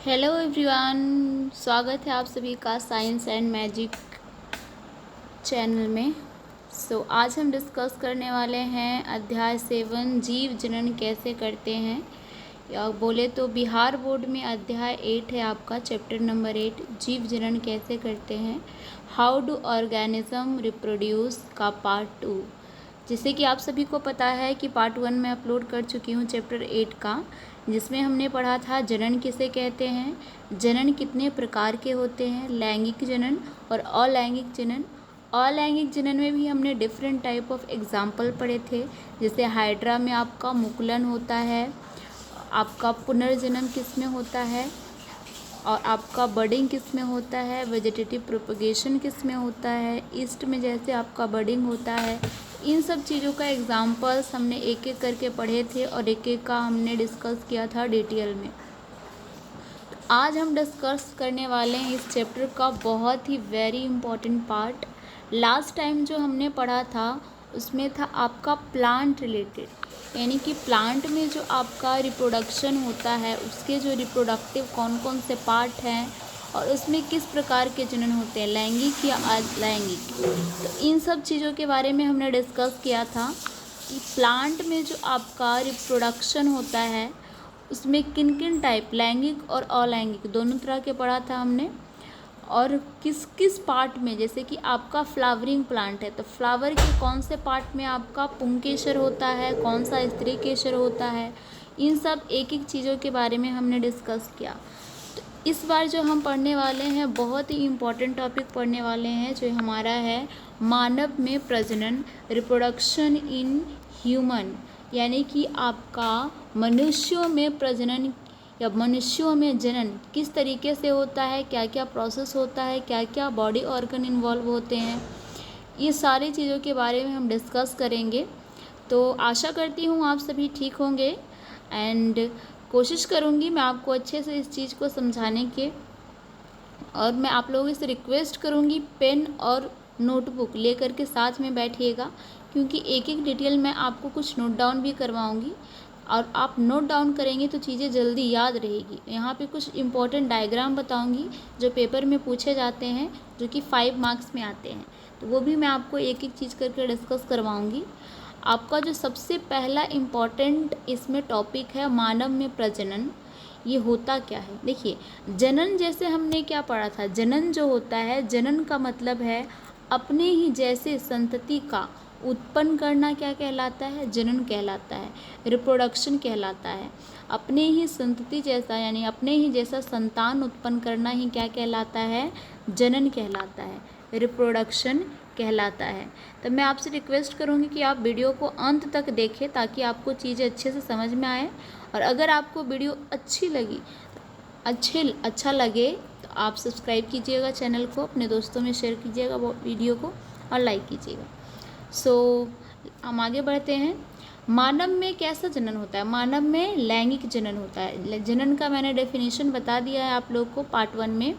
Hello everyone, स्वागत है आप सभी का साइंस एंड मैजिक चैनल में। आज हम डिस्कस करने वाले हैं अध्याय 7 जीव जनन कैसे करते हैं, या बोले तो बिहार बोर्ड में अध्याय 8 है आपका, चैप्टर नंबर 8 जीव जनन कैसे करते हैं, हाउ डू ऑर्गेनिज्म रिप्रोड्यूस का पार्ट 2। जैसे कि आप सभी को पता है कि पार्ट 1 में अपलोड कर चुकी हूँ चैप्टर 8 का, जिसमें हमने पढ़ा था जनन किसे कहते हैं, जनन कितने प्रकार के होते हैं, लैंगिक जनन और अलैंगिक जनन। अलैंगिक जनन में भी हमने डिफरेंट टाइप ऑफ एग्जाम्पल पढ़े थे, जैसे हाइड्रा में आपका मुकुलन होता है, आपका पुनर्जनन किस में होता है, और आपका बडिंग किस में होता है, वेजिटेटिव प्रोपगेशन किस में होता है, ईस्ट में जैसे आपका बडिंग होता है। इन सब चीज़ों का एग्जाम्पल्स हमने एक एक करके पढ़े थे और एक एक का हमने डिस्कस किया था डिटेल में। तो आज हम डिस्कस करने वाले हैं इस चैप्टर का बहुत ही very important part. Last time जो हमने पढ़ा था उसमें था आपका प्लांट रिलेटेड, यानी कि प्लांट में जो आपका रिप्रोडक्शन होता है उसके जो रिप्रोडक्टिव कौन कौन से पार्ट हैं और उसमें किस प्रकार के जनन होते हैं, लैंगिक या अलैंगिक। तो इन सब चीज़ों के बारे में हमने डिस्कस किया था कि प्लांट में जो आपका रिप्रोडक्शन होता है उसमें किन किन टाइप, लैंगिक और अलैंगिक दोनों तरह के पढ़ा था हमने, और किस किस पार्ट में। जैसे कि आपका फ्लावरिंग प्लांट है तो फ्लावर के कौन से पार्ट में आपका पुंकेसर होता है, कौन सा स्त्री केसर होता है, इन सब एक एक चीज़ों के बारे में हमने डिस्कस किया। तो इस बार जो हम पढ़ने वाले हैं बहुत ही इम्पोर्टेंट टॉपिक पढ़ने वाले हैं, जो हमारा है मानव में प्रजनन, रिप्रोडक्शन इन ह्यूमन, यानी कि आपका मनुष्यों में प्रजनन या मनुष्यों में जनन किस तरीके से होता है, क्या क्या प्रोसेस होता है, क्या क्या बॉडी ऑर्गन इन्वॉल्व होते हैं, ये सारी चीज़ों के बारे में हम डिस्कस करेंगे। तो आशा करती हूँ आप सभी ठीक होंगे एंड कोशिश करूँगी मैं आपको अच्छे से इस चीज़ को समझाने के, और मैं आप लोगों से रिक्वेस्ट करूँगी पेन और नोटबुक लेकर के साथ में बैठिएगा, क्योंकि एक एक डिटेल मैं आपको कुछ नोट डाउन भी करवाऊँगी और आप नोट डाउन करेंगे तो चीज़ें जल्दी याद रहेगी। यहाँ पे कुछ इंपॉर्टेंट डायग्राम बताऊँगी जो पेपर में पूछे जाते हैं, जो कि 5 मार्क्स में आते हैं, तो वो भी मैं आपको एक एक चीज़ करके डिस्कस करवाऊँगी। आपका जो सबसे पहला इम्पॉर्टेंट इसमें टॉपिक है मानव में प्रजनन, ये होता क्या है। देखिए, जनन जैसे हमने क्या पढ़ा था, जनन जो होता है, जनन का मतलब है अपने ही जैसे संतति का उत्पन्न करना, क्या कहलाता है, जनन कहलाता है। रिप्रोडक्शन कहलाता है अपने ही संतति जैसा, यानी अपने ही जैसा संतान उत्पन्न करना ही क्या कहलाता है, जनन कहलाता है, रिप्रोडक्शन कहलाता है। तो मैं आपसे रिक्वेस्ट करूँगी कि आप वीडियो को अंत तक देखें ताकि आपको चीज़ें अच्छे से समझ में आए, और अगर आपको वीडियो अच्छी लगी, अच्छा लगे तो आप सब्सक्राइब कीजिएगा चैनल को, अपने दोस्तों में शेयर कीजिएगा वो वीडियो को, और लाइक कीजिएगा। हम आगे बढ़ते हैं। मानव में कैसा जनन होता है, मानव में लैंगिक जनन होता है। जनन का मैंने डेफिनेशन बता दिया है आप लोग को पार्ट 1 में,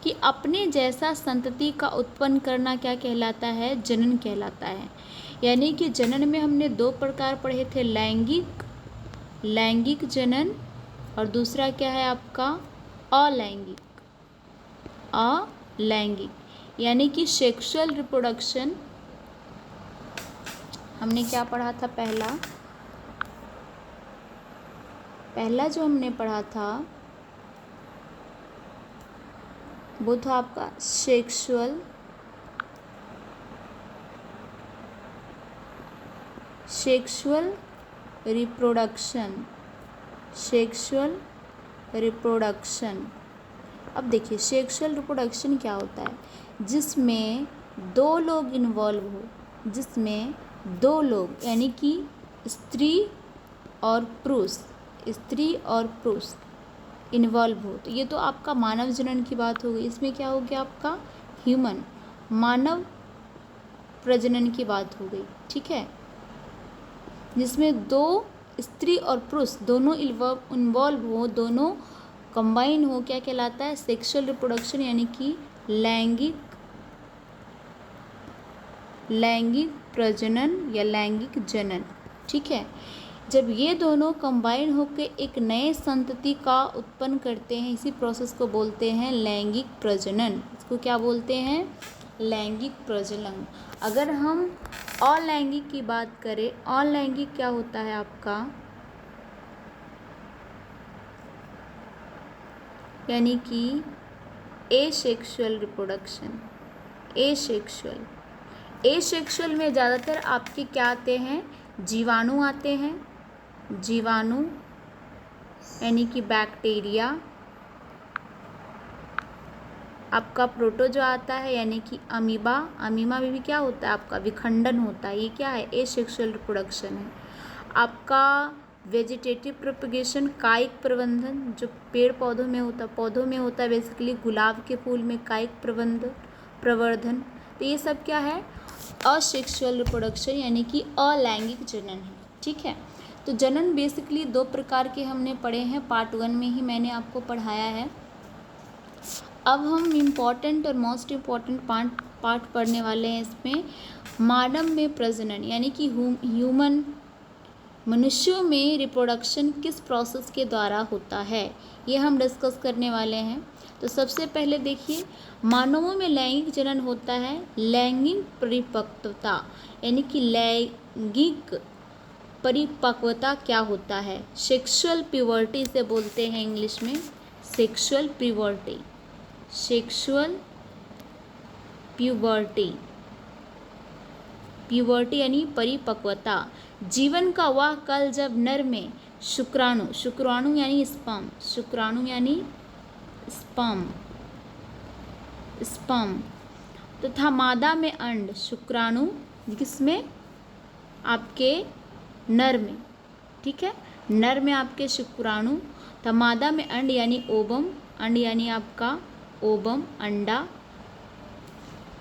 कि अपने जैसा संतति का उत्पन्न करना क्या कहलाता है, जनन कहलाता है। यानी कि जनन में हमने 2 प्रकार पढ़े थे, लैंगिक जनन, और दूसरा क्या है आपका अलैंगिक, यानी कि सेक्सुअल रिप्रोडक्शन। हमने क्या पढ़ा था, पहला जो हमने पढ़ा था वो था आपका सेक्सुअल रिप्रोडक्शन। अब देखिए, सेक्सुअल रिप्रोडक्शन क्या होता है, जिसमें 2 लोग इन्वॉल्व हो, जिसमें 2 लोग यानी कि स्त्री और पुरुष इन्वॉल्व हो। तो ये तो आपका मानव जनन की बात हो गई। इसमें क्या हो गया आपका ह्यूमन, मानव प्रजनन की बात हो गई, ठीक है, जिसमें 2 स्त्री और पुरुष दोनों इन्वॉल्व हो, दोनों कंबाइन हो, क्या कहलाता है, सेक्सुअल रिप्रोडक्शन, यानी कि लैंगिक प्रजनन या लैंगिक जनन, ठीक है। जब ये दोनों कंबाइन होकर एक नए संतति का उत्पन्न करते हैं, इसी प्रोसेस को बोलते हैं लैंगिक प्रजनन। इसको क्या बोलते हैं? लैंगिक प्रजनन। अगर हम अलैंगिक की बात करें, अलैंगिक क्या होता है आपका? यानी कि एसेक्सुअल रिप्रोडक्शन। एसेक्सुअल में ज़्यादातर आपके क्या आते हैं? जीवाणु आते हैं। जीवाणु यानी कि बैक्टीरिया। आपका प्रोटोजोआ आता है यानी कि अमीबा। अमीबा में भी क्या होता है? आपका विखंडन होता है। ये क्या है? एसेक्सुअल रिप्रोडक्शन है। आपका वेजिटेटिव प्रोपगेशन, कायिक प्रबंधन, जो पेड़ पौधों में होता है बेसिकली गुलाब के फूल में कायिक प्रवर्धन। तो ये सब क्या है? असेक्सुअल रिप्रोडक्शन यानी कि अलैंगिक जनन है। ठीक है, तो जनन बेसिकली 2 प्रकार के हमने पढ़े हैं, पार्ट 1 में ही मैंने आपको पढ़ाया है। अब हम इम्पॉर्टेंट और मोस्ट इम्पॉर्टेंट पार्ट पढ़ने वाले हैं इसमें। मानव में प्रजनन यानी कि ह्यूमन, मनुष्यों में रिप्रोडक्शन किस प्रोसेस के द्वारा होता है, ये हम डिस्कस करने वाले हैं। तो सबसे पहले देखिए, मानवों में लैंगिक जनन होता है लैंगिक परिपक्वता, यानी कि लैंगिक परिपक्वता क्या होता है? सेक्सुअल प्यूबर्टी से बोलते हैं इंग्लिश में, सेक्सुअल प्यूबर्टी। सेक्सुअल प्यूबर्टी यानी परिपक्वता। जीवन का वह काल जब नर में शुक्राणु यानी स्पर्म तथा मादा में अंड। शुक्राणु किसमें? आपके नर में। ठीक है, नर में आपके शुक्राणु तथा मादा में अंड यानी ओवम। अंड यानी आपका ओवम, अंडा।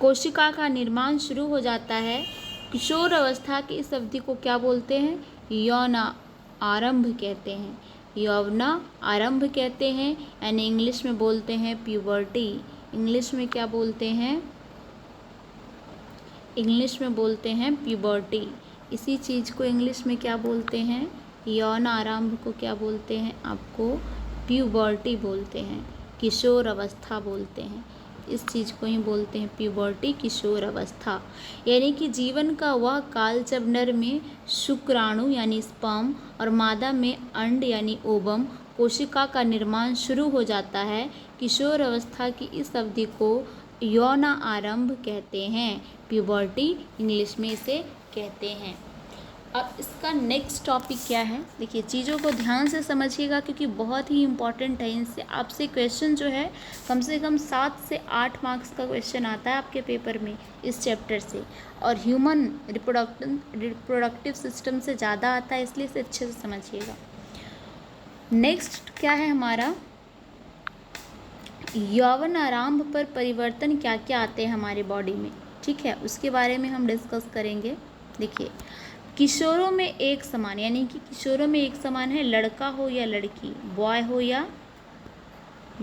कोशिका का निर्माण शुरू हो जाता है। किशोर अवस्था की इस अवधि को क्या बोलते हैं? यौन आरंभ कहते हैं। यौवन आरंभ कहते हैं, यानी इंग्लिश में बोलते हैं प्यूबर्टी। इंग्लिश में क्या बोलते हैं? इंग्लिश में बोलते हैं प्यूबर्टी। इसी चीज़ को इंग्लिश में क्या बोलते हैं? यौन आरंभ को क्या बोलते हैं? आपको प्यूबर्टी बोलते हैं, किशोर अवस्था बोलते हैं। इस चीज़ को ही बोलते हैं प्यूबर्टी, किशोर अवस्था। यानी कि जीवन का वह काल जब नर में शुक्राणु यानी स्पर्म और मादा में अंड यानी ओवम, कोशिका का निर्माण शुरू हो जाता है। किशोर अवस्था की इस अवधि को यौन आरंभ कहते हैं। प्यूबर्टी इंग्लिश में इसे कहते हैं। अब इसका नेक्स्ट टॉपिक क्या है? देखिए, चीज़ों को ध्यान से समझिएगा क्योंकि बहुत ही इम्पॉर्टेंट है। इनसे आपसे क्वेश्चन जो है कम से कम 7 से 8 मार्क्स का क्वेश्चन आता है आपके पेपर में इस चैप्टर से, और ह्यूमन रिप्रोडक्टिव सिस्टम से ज़्यादा आता है, इसलिए इसे अच्छे से समझिएगा। नेक्स्ट क्या है हमारा? यौवन आरंभ पर परिवर्तन क्या क्या आते हैं हमारे बॉडी में। ठीक है, उसके बारे में हम डिस्कस करेंगे। देखिए, किशोरों में एक समान, यानी कि किशोरों में एक समान है, लड़का हो या लड़की, बॉय हो या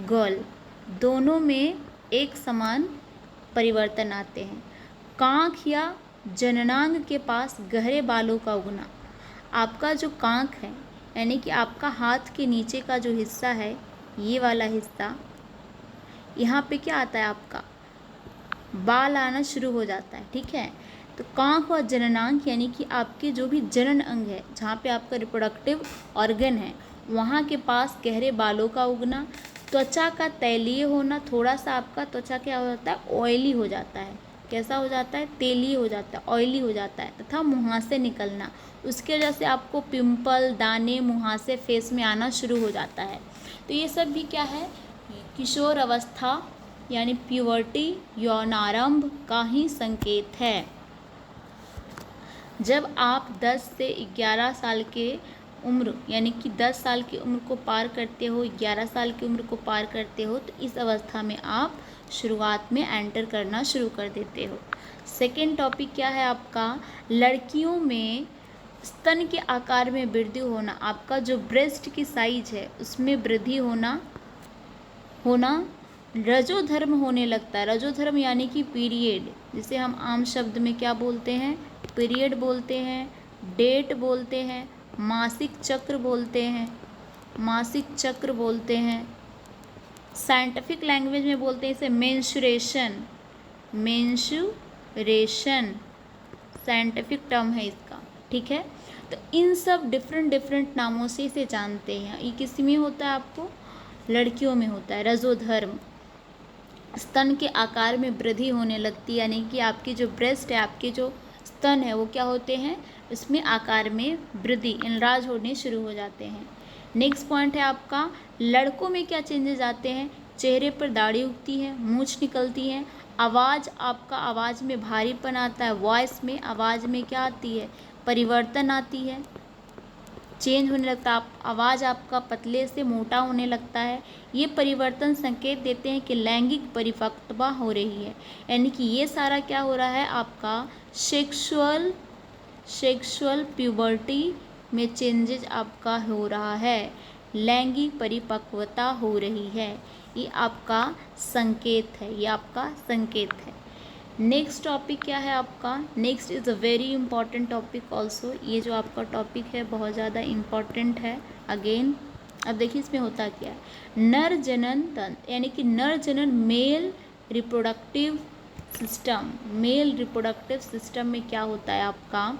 गर्ल, दोनों में एक समान परिवर्तन आते हैं। कांख या जननांग के पास गहरे बालों का उगना। आपका जो कांख है यानी कि आपका हाथ के नीचे का जो हिस्सा है, ये वाला हिस्सा, यहाँ पे क्या आता है? आपका बाल आना शुरू हो जाता है। ठीक है, तो कांख और जननांग यानी कि आपके जो भी जनन अंग है, जहाँ पे आपका रिप्रोडक्टिव ऑर्गन है, वहाँ के पास गहरे बालों का उगना। त्वचा का तैलीय होना, थोड़ा सा आपका त्वचा क्या हो जाता है? ऑयली हो जाता है। कैसा हो जाता है? तेलीय हो जाता है, ऑयली हो जाता है। तथा मुहासे निकलना, उसकी वजह से आपको पिंपल, दाने, मुहासे फेस में आना शुरू हो जाता है। तो ये सब भी क्या है? किशोर अवस्था यानी प्यूबर्टी, यौनारंभ का ही संकेत है। जब आप 10 से 11 साल के उम्र यानी कि 10 साल की उम्र को पार करते हो, 11 साल की उम्र को पार करते हो, तो इस अवस्था में आप शुरुआत में एंटर करना शुरू कर देते हो। सेकेंड टॉपिक क्या है आपका? लड़कियों में स्तन के आकार में वृद्धि होना। आपका जो ब्रेस्ट की साइज है उसमें वृद्धि होना रजोधर्म होने लगता है। रजोधर्म यानी कि पीरियड, जिसे हम आम शब्द में क्या बोलते हैं? पीरियड बोलते हैं, डेट बोलते हैं, मासिक चक्र बोलते हैं, मासिक चक्र बोलते हैं। साइंटिफिक लैंग्वेज में बोलते हैं इसे मेंस्ट्रुएशन, मेंस्ट्रुएशन साइंटिफिक टर्म है इसका, ठीक है। तो इन सब डिफरेंट डिफरेंट नामों से इसे जानते हैं। ये किस में होता है, आपको लड़कियों में होता है। रजोधर्म, स्तन के आकार में वृद्धि होने लगती है, यानी कि आपकी जो ब्रेस्ट है, आपके जो स्तन है वो क्या होते हैं, उसमें आकार में वृद्धि, इनराज होने शुरू हो जाते हैं। नेक्स्ट पॉइंट है आपका, लड़कों में क्या चेंजेस आते हैं, चेहरे पर दाढ़ी उगती है, मूंछ निकलती है, आवाज़, आपका आवाज़ में भारीपन आता है, वॉइस में, आवाज़ में क्या आती है, परिवर्तन आती है, चेंज होने लगता है, आवाज़ आपका पतले से मोटा होने लगता है। ये परिवर्तन संकेत देते हैं कि लैंगिक परिपक्वता हो रही है, यानी कि ये सारा क्या हो रहा है, आपका सेक्सुअल प्यूबर्टी में चेंजेस आपका हो रहा है, लैंगिक परिपक्वता हो रही है। ये आपका संकेत है, ये आपका संकेत है। नेक्स्ट टॉपिक क्या है आपका, next is a very important topic also. ये जो आपका टॉपिक है बहुत ज़्यादा इम्पॉर्टेंट है अगेन। अब देखिए इसमें होता क्या है, नर जनन तंत्र, यानी कि नर जनन male reproductive system, male reproductive system में क्या होता है आपका,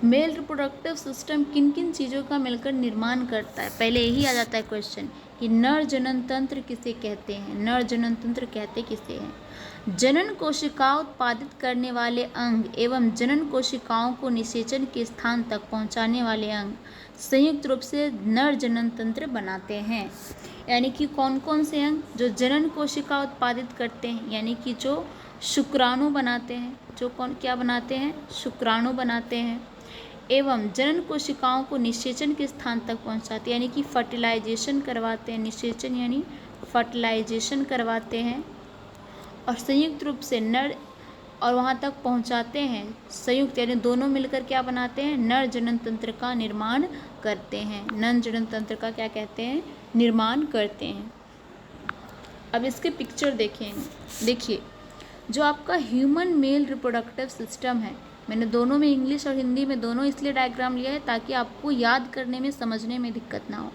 मेल रिप्रोडक्टिव सिस्टम किन किन चीज़ों का मिलकर निर्माण करता है। पहले यही आ जाता है क्वेश्चन कि नर जनन तंत्र किसे कहते हैं, नर जनन तंत्र कहते किसे हैं। जनन कोशिका उत्पादित करने वाले अंग एवं जनन कोशिकाओं को निषेचन के स्थान तक पहुंचाने वाले अंग संयुक्त रूप से नर जनन तंत्र बनाते हैं। यानी कि कौन कौन से अंग, जो जनन कोशिका उत्पादित करते हैं, यानी कि जो शुक्राणु बनाते हैं, जो कौन क्या बनाते हैं, शुक्राणु बनाते हैं, एवं जनन कोशिकाओं को निषेचन के स्थान तक पहुंचाते हैं, यानी कि फर्टिलाइजेशन करवाते हैं, निषेचन यानी फर्टिलाइजेशन करवाते हैं, और संयुक्त रूप से नर, और वहाँ तक पहुँचाते हैं, संयुक्त यानी दोनों मिलकर क्या बनाते हैं, नर जनन तंत्र का निर्माण करते हैं, नर जनन तंत्र का क्या कहते हैं, निर्माण करते हैं। अब इसके पिक्चर देखें, देखिए जो आपका ह्यूमन मेल रिप्रोडक्टिव सिस्टम है, मैंने दोनों में इंग्लिश और हिंदी में दोनों इसलिए डायग्राम लिया है ताकि आपको याद करने में, समझने में दिक्कत ना हो।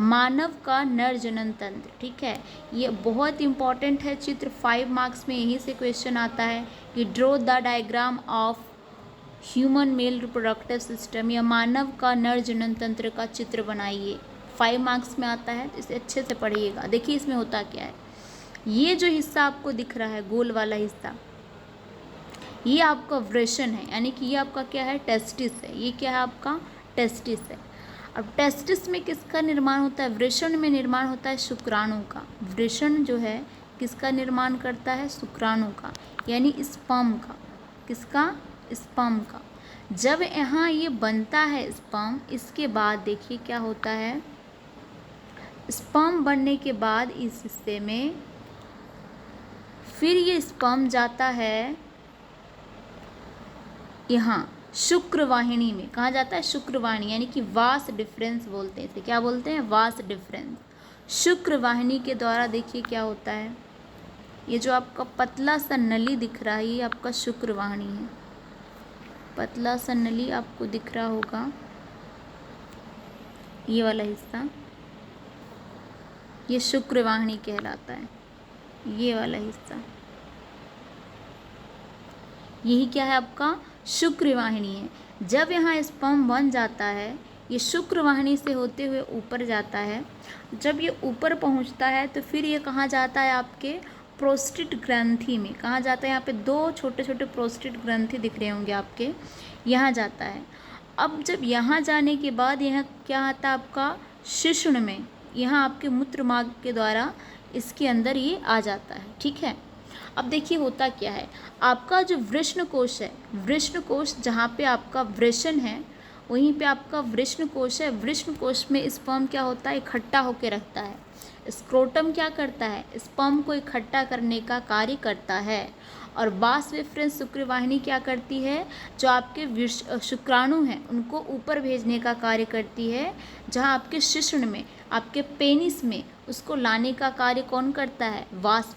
मानव का नर जनन तंत्र, ठीक है, ये बहुत इंपॉर्टेंट है। चित्र 5 मार्क्स में यहीं से क्वेश्चन आता है कि draw the diagram of human male reproductive system, या मानव का नर जनन तंत्र का चित्र बनाइए। 5 मार्क्स में आता है, तो इसे अच्छे से पढ़िएगा। देखिए इसमें होता क्या है, ये जो हिस्सा आपको दिख रहा है गोल वाला हिस्सा, ये आपका वृषण है, यानी कि ये आपका क्या है, टेस्टिस है। ये क्या है आपका, टेस्टिस है। अब टेस्टिस में किसका निर्माण होता है, वृषण में निर्माण होता है शुक्राणु का। वृषण जो है किसका निर्माण करता है, शुक्राणु का, यानी स्पर्म का। किसका, स्पर्म का। जब यहाँ ये बनता है स्पर्म, इसके बाद देखिए क्या होता है, स्पर्म बनने के बाद इस हिस्से में फिर ये स्पर्म जाता है यहाँ शुक्रवाहिनी में। कहाँ जाता है, शुक्रवाहिनी, यानी कि वास डिफरेंस बोलते हैं इसे। क्या बोलते हैं, वास डिफरेंस। शुक्रवाहिनी के द्वारा देखिए क्या होता है, ये जो आपका पतला सा नली दिख रहा है, ये आपका शुक्रवाहिनी है। पतला सा नली आपको दिख रहा होगा, ये वाला हिस्सा, ये शुक्रवाहिनी कहलाता है। ये वाला हिस्सा, यही क्या है आपका, शुक्रवाहिनी है। जब यहाँ स्पर्म बन जाता है, ये शुक्रवाहिनी से होते हुए ऊपर जाता है। जब ये ऊपर पहुँचता है तो फिर ये कहाँ जाता है, आपके प्रोस्टेट ग्रंथि में। कहाँ जाता है, यहाँ पे 2 छोटे छोटे प्रोस्टेट ग्रंथि दिख रहे होंगे आपके, यहाँ जाता है। अब जब यहाँ जाने के बाद यहाँ क्या आता है आपका, शिश्न में, यहाँ आपके मूत्र मार्ग के द्वारा इसके अंदर ये आ जाता है, ठीक है। अब देखिए होता क्या है, आपका जो वृषण कोश है, वृषण कोश जहाँ पे आपका वृषण है वहीं पे आपका वृषण कोश है। वृषण कोश में स्पर्म क्या होता है, इकट्ठा होकर रखता है। स्क्रोटम क्या करता है, स्पर्म को इकट्ठा करने का कार्य करता है। और वास रेफरेंस शुक्रवाहिनी क्या करती है, जो आपके शुक्राणु हैं उनको ऊपर भेजने का कार्य करती है। जहाँ आपके शिश्न में, आपके पेनिस में उसको लाने का कार्य कौन करता है, वास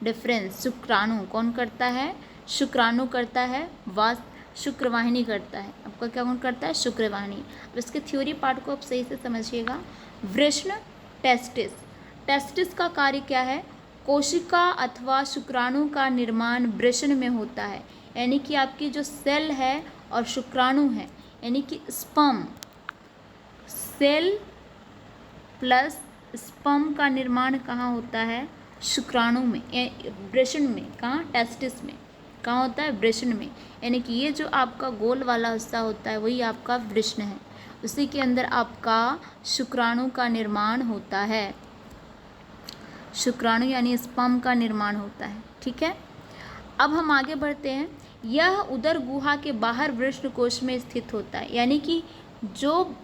डिफरेंस शुक्राणु कौन करता है, शुक्राणु करता है। वास शुक्रवाहिनी करता है। आपका क्या कौन करता है? शुक्रवाहिनी। अब इसके थ्योरी पार्ट को आप सही से समझिएगा। वृषण टेस्टिस, टेस्टिस का कार्य क्या है? कोशिका अथवा शुक्राणु का निर्माण वृषण में होता है, यानी कि आपकी जो सेल है और शुक्राणु है, यानी कि स्पर्म, सेल प्लस स्पर्म का निर्माण कहाँ होता है? शुक्राणु में, वृषण में। कहाँ? टेस्टिस में। कहाँ होता है? वृषण में। यानी कि ये जो आपका गोल वाला हिस्सा होता है वही आपका वृषण है, उसी के अंदर आपका शुक्राणु का निर्माण होता है। शुक्राणु यानी स्पर्म का निर्माण होता है। ठीक है, अब हम आगे बढ़ते हैं। यह उदर गुहा के बाहर वृषण कोश में स्थित होता है, यानी कि जो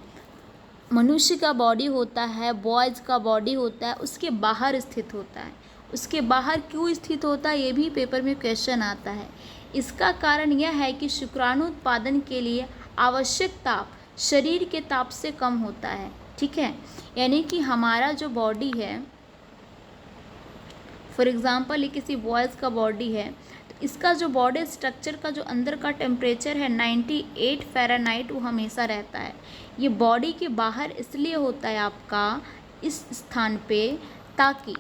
मनुष्य का बॉडी होता है, बॉयज़ का बॉडी होता है, उसके बाहर स्थित होता है। उसके बाहर क्यों स्थित होता है, ये भी पेपर में क्वेश्चन आता है। इसका कारण यह है कि शुक्राणु उत्पादन के लिए आवश्यक ताप शरीर के ताप से कम होता है। ठीक है, यानी कि हमारा जो बॉडी है, फॉर एग्ज़ाम्पल ये किसी बॉयज़ का बॉडी है, तो इसका जो बॉडी स्ट्रक्चर का जो अंदर का टेम्परेचर है 98 फ़ारेनहाइट, वो हमेशा रहता है। ये बॉडी के बाहर इसलिए होता है आपका इस स्थान पे, ताकि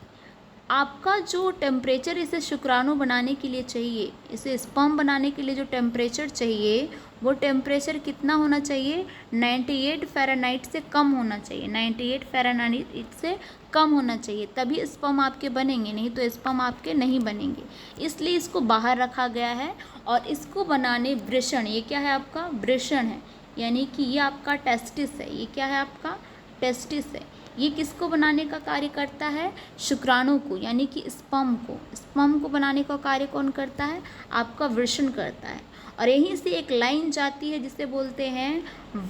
आपका जो टेम्परेचर इसे शुक्राणु बनाने के लिए चाहिए, इसे स्पर्म बनाने के लिए जो टेम्परेचर चाहिए, वो टेम्परेचर कितना होना चाहिए? 98 फ़ारेनहाइट से कम होना चाहिए। 98 फ़ारेनहाइट से कम होना चाहिए, तभी स्पर्म आपके बनेंगे, नहीं तो स्पर्म आपके नहीं बनेंगे। इसलिए इसको बाहर रखा गया है। और इसको बनाने वृषण, ये क्या है आपका? वृषण है, यानी कि ये आपका टेस्टिस है। ये क्या है आपका? टेस्टिस है। ये किसको बनाने का कार्य करता है? शुक्राणु को, यानी कि स्पर्म को। स्पर्म को बनाने का कार्य कौन करता है? आपका वृषण करता है। और यहीं से एक लाइन जाती है जिसे बोलते हैं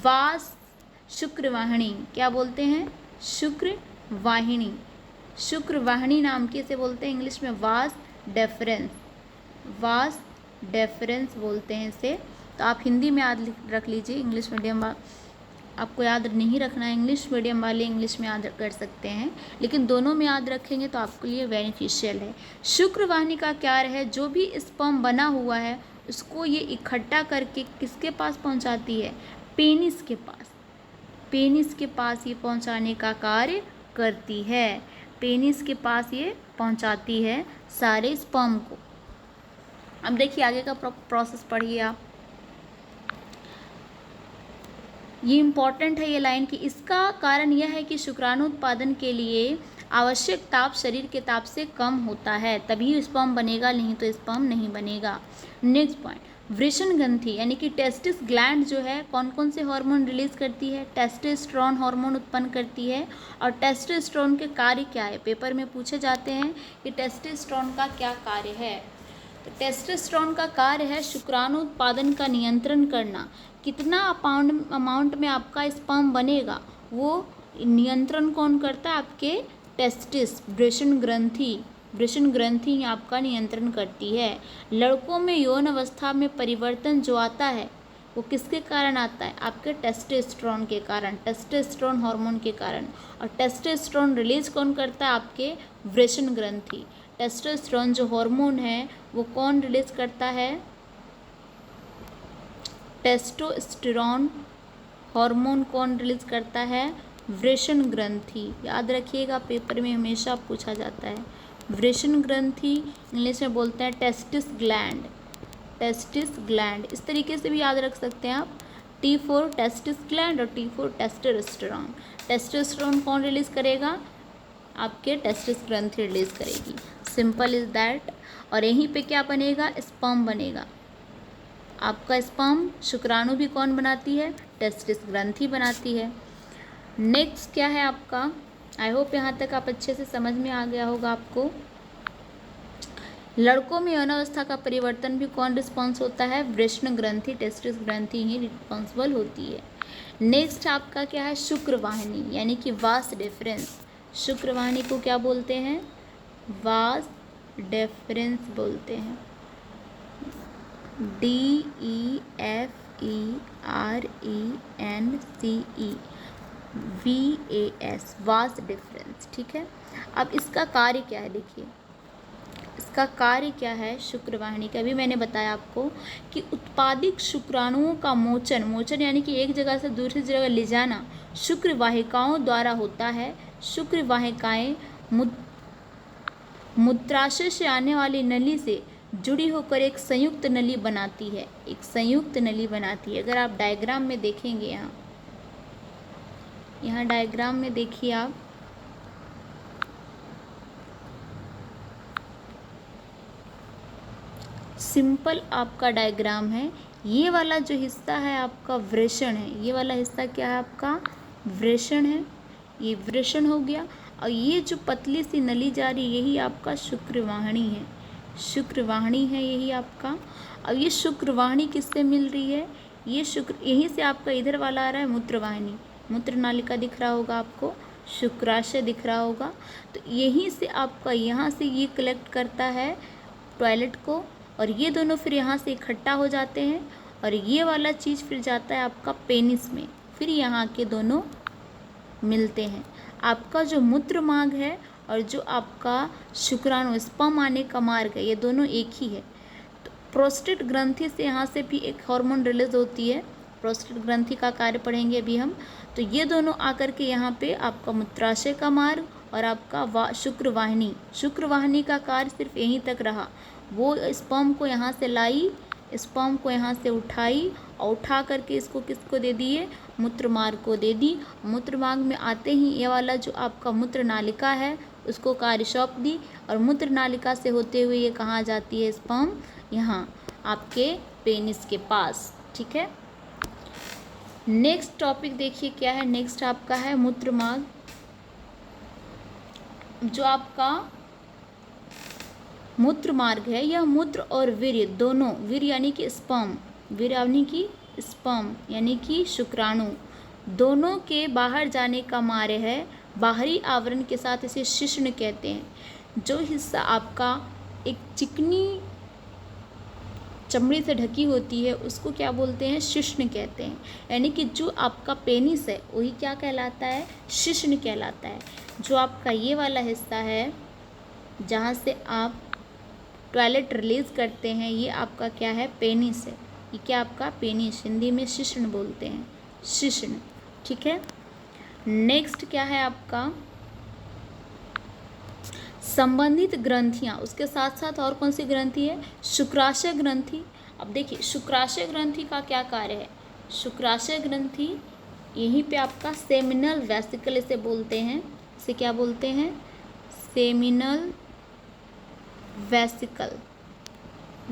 वास शुक्रवाहिनी। क्या बोलते हैं? शुक्रवाहिनी। शुक्रवाहिनी नाम की इसे बोलते हैं इंग्लिश में वास डेफरेंस। वास डेफरेंस बोलते हैं इसे। तो आप हिंदी में याद रख लीजिए, इंग्लिश मीडियम आपको याद नहीं रखना है, इंग्लिश मीडियम वाले इंग्लिश में याद कर सकते हैं, लेकिन दोनों में याद रखेंगे तो आपके लिए बेनिफिशियल है। शुक्रवाहिनी का कार्य है, जो भी स्पर्म बना हुआ है उसको ये इकट्ठा करके किसके पास पहुंचाती है? पेनिस के पास। पेनिस के पास ये पहुंचाने का कार्य करती है। पेनिस के पास ये पहुंचाती है सारे स्पर्म को। अब देखिए आगे का प्रोसेस पढ़िए आप। ये इम्पॉर्टेंट है ये लाइन कि इसका कारण यह है कि शुक्राणु उत्पादन के लिए आवश्यक ताप शरीर के ताप से कम होता है, तभी स्पर्म बनेगा, नहीं तो स्पर्म नहीं बनेगा। नेक्स्ट पॉइंट, वृषण ग्रंथि यानी कि टेस्टिस ग्लैंड जो है कौन कौन से हार्मोन रिलीज करती है? टेस्टोस्टेरोन हार्मोन उत्पन्न करती है। और टेस्टोस्टेरोन के कार्य क्या है? पेपर में पूछे जाते हैं कि टेस्टोस्टेरोन का क्या कार्य है। तो टेस्टोस्टेरोन का कार्य है शुक्राणु उत्पादन का नियंत्रण करना। कितना अमाउंट में आपका स्पर्म बनेगा वो नियंत्रण कौन करता है? आपके टेस्टिस, वृषण ग्रंथि। वृषण ग्रंथि आपका नियंत्रण करती है। लड़कों में यौन अवस्था में परिवर्तन जो आता है वो किसके कारण आता है? आपके टेस्टोस्टेरोन के कारण, टेस्टोस्टेरोन हार्मोन के कारण। और टेस्टोस्टेरोन रिलीज कौन करता है? आपके वृषण ग्रंथि। टेस्टोस्टेरोन जो हार्मोन है वो कौन रिलीज करता है? टेस्टोस्टेरोन हार्मोन कौन रिलीज करता है? वृषण ग्रंथि। याद रखिएगा, पेपर में हमेशा पूछा जाता है। वृषण ग्रंथि इंग्लिश में बोलते हैं टेस्टिस ग्लैंड। टेस्टिस ग्लैंड इस तरीके से भी याद रख सकते हैं आप। T4 टेस्टिस ग्लैंड और T4 टेस्टोस्टेरोन। टेस्टोस्टेरोन कौन रिलीज करेगा? आपके टेस्टिस ग्रंथि रिलीज करेगी। Simple is that. और यहीं पे क्या बनेगा? स्पर्म बनेगा। आपका स्पर्म शुक्राणु भी कौन बनाती है? टेस्टिस ग्रंथि बनाती है। नेक्स्ट क्या है आपका? आई होप यहाँ तक आप अच्छे से समझ में आ गया होगा आपको। लड़कों में यौनावस्था का परिवर्तन भी कौन रिस्पॉन्स होता है? वृषण ग्रंथि, टेस्टिस ग्रंथि ही रिस्पॉन्सिबल होती है। नेक्स्ट आपका क्या है? शुक्रवाहिनी यानी कि वास डेफरेंस। शुक्रवाहिनी को क्या बोलते हैं? वास डेफरेंस बोलते हैं। DEFERENCE, vas deferens. ठीक है, अब इसका कार्य क्या है? देखिए, इसका कार्य क्या है शुक्रवाहिनी का? अभी मैंने बताया आपको कि उत्पादित शुक्राणुओं का मोचन यानी कि एक जगह से दूसरी जगह ले जाना शुक्र वाहिकाओं द्वारा होता है। शुक्र वाहिकाएं मूत्राशय से आने वाली नली से जुड़ी होकर एक संयुक्त नली बनाती है, एक संयुक्त नली बनाती है। अगर आप डायग्राम में देखेंगे, यहाँ डायग्राम में देखिए आप, सिंपल आपका डायग्राम है। ये वाला जो हिस्सा है आपका वृषण है, ये वाला हिस्सा क्या है आपका वृषण है, ये वृषण हो गया। और ये जो पतली सी नली जा रही है यही आपका शुक्रवाहिनी है, शुक्रवाहिनी है यही आपका। अब ये शुक्रवाहिनी किससे मिल रही है? ये शुक्र, यहीं से आपका इधर वाला आ रहा है मूत्रवाहिनी, मूत्र नालिका दिख रहा होगा आपको, शुक्राशय दिख रहा होगा। तो यहीं से आपका, यहाँ से ये कलेक्ट करता है टॉयलेट को, और ये दोनों फिर यहाँ से इकट्ठा हो जाते हैं, और ये वाला चीज़ फिर जाता है आपका पेनिस में, फिर यहाँ के दोनों मिलते हैं। आपका जो मूत्र मार्ग है और जो आपका शुक्राणु स्पर्म आने का मार्ग है, ये दोनों एक ही है। तो प्रोस्टेट ग्रंथि से यहाँ से भी एक हार्मोन रिलीज होती है, प्रोस्टेट ग्रंथि का कार्य पढ़ेंगे अभी हम। तो ये दोनों आकर के यहाँ पे आपका मूत्राशय का मार्ग और आपका शुक्रवाहिनी, शुक्रवाहिनी का कार्य सिर्फ यहीं तक रहा। वो स्पर्म को यहाँ से लाई, स्पर्म को यहाँ से उठाई और उठा करके इसको किसको दे दिए? मूत्र मार्ग को दे दी। मूत्र मार्ग में आते ही ये वाला जो आपका मूत्र नालिका है उसको कार्य सौंप दी, और मूत्र नालिका से होते हुए ये कहाँ जाती है स्पर्म? यहाँ आपके पेनिस के पास। ठीक है, नेक्स्ट टॉपिक देखिए क्या है। नेक्स्ट आपका है मूत्र मार्ग। जो आपका मूत्र मार्ग है यह मूत्र और वीर्य दोनों, वीर्य यानी कि स्पर्म, वीर्य यानी कि स्पर्म यानी कि शुक्राणु, दोनों के बाहर जाने का मार्ग है। बाहरी आवरण के साथ इसे शिश्न कहते हैं। जो हिस्सा आपका एक चिकनी चमड़ी से ढकी होती है उसको क्या बोलते हैं? शिश्न कहते हैं। यानी कि जो आपका पेनिस है वही क्या कहलाता है? शिश्न कहलाता है। जो आपका ये वाला हिस्सा है जहाँ से आप टॉयलेट रिलीज करते हैं, ये आपका क्या है? पेनिस है। ये क्या आपका? पेनिस, हिंदी में शिश्न बोलते हैं, शिश्न। ठीक है, नेक्स्ट क्या है आपका? संबंधित ग्रंथियाँ। उसके साथ साथ और कौन सी ग्रंथि है? शुक्राशय ग्रंथि। अब देखिए शुक्राशय ग्रंथि का क्या कार्य है? शुक्राशय ग्रंथि यहीं पे आपका सेमिनल वेसिकल इसे बोलते हैं। इसे क्या बोलते हैं? Seminal vesicle,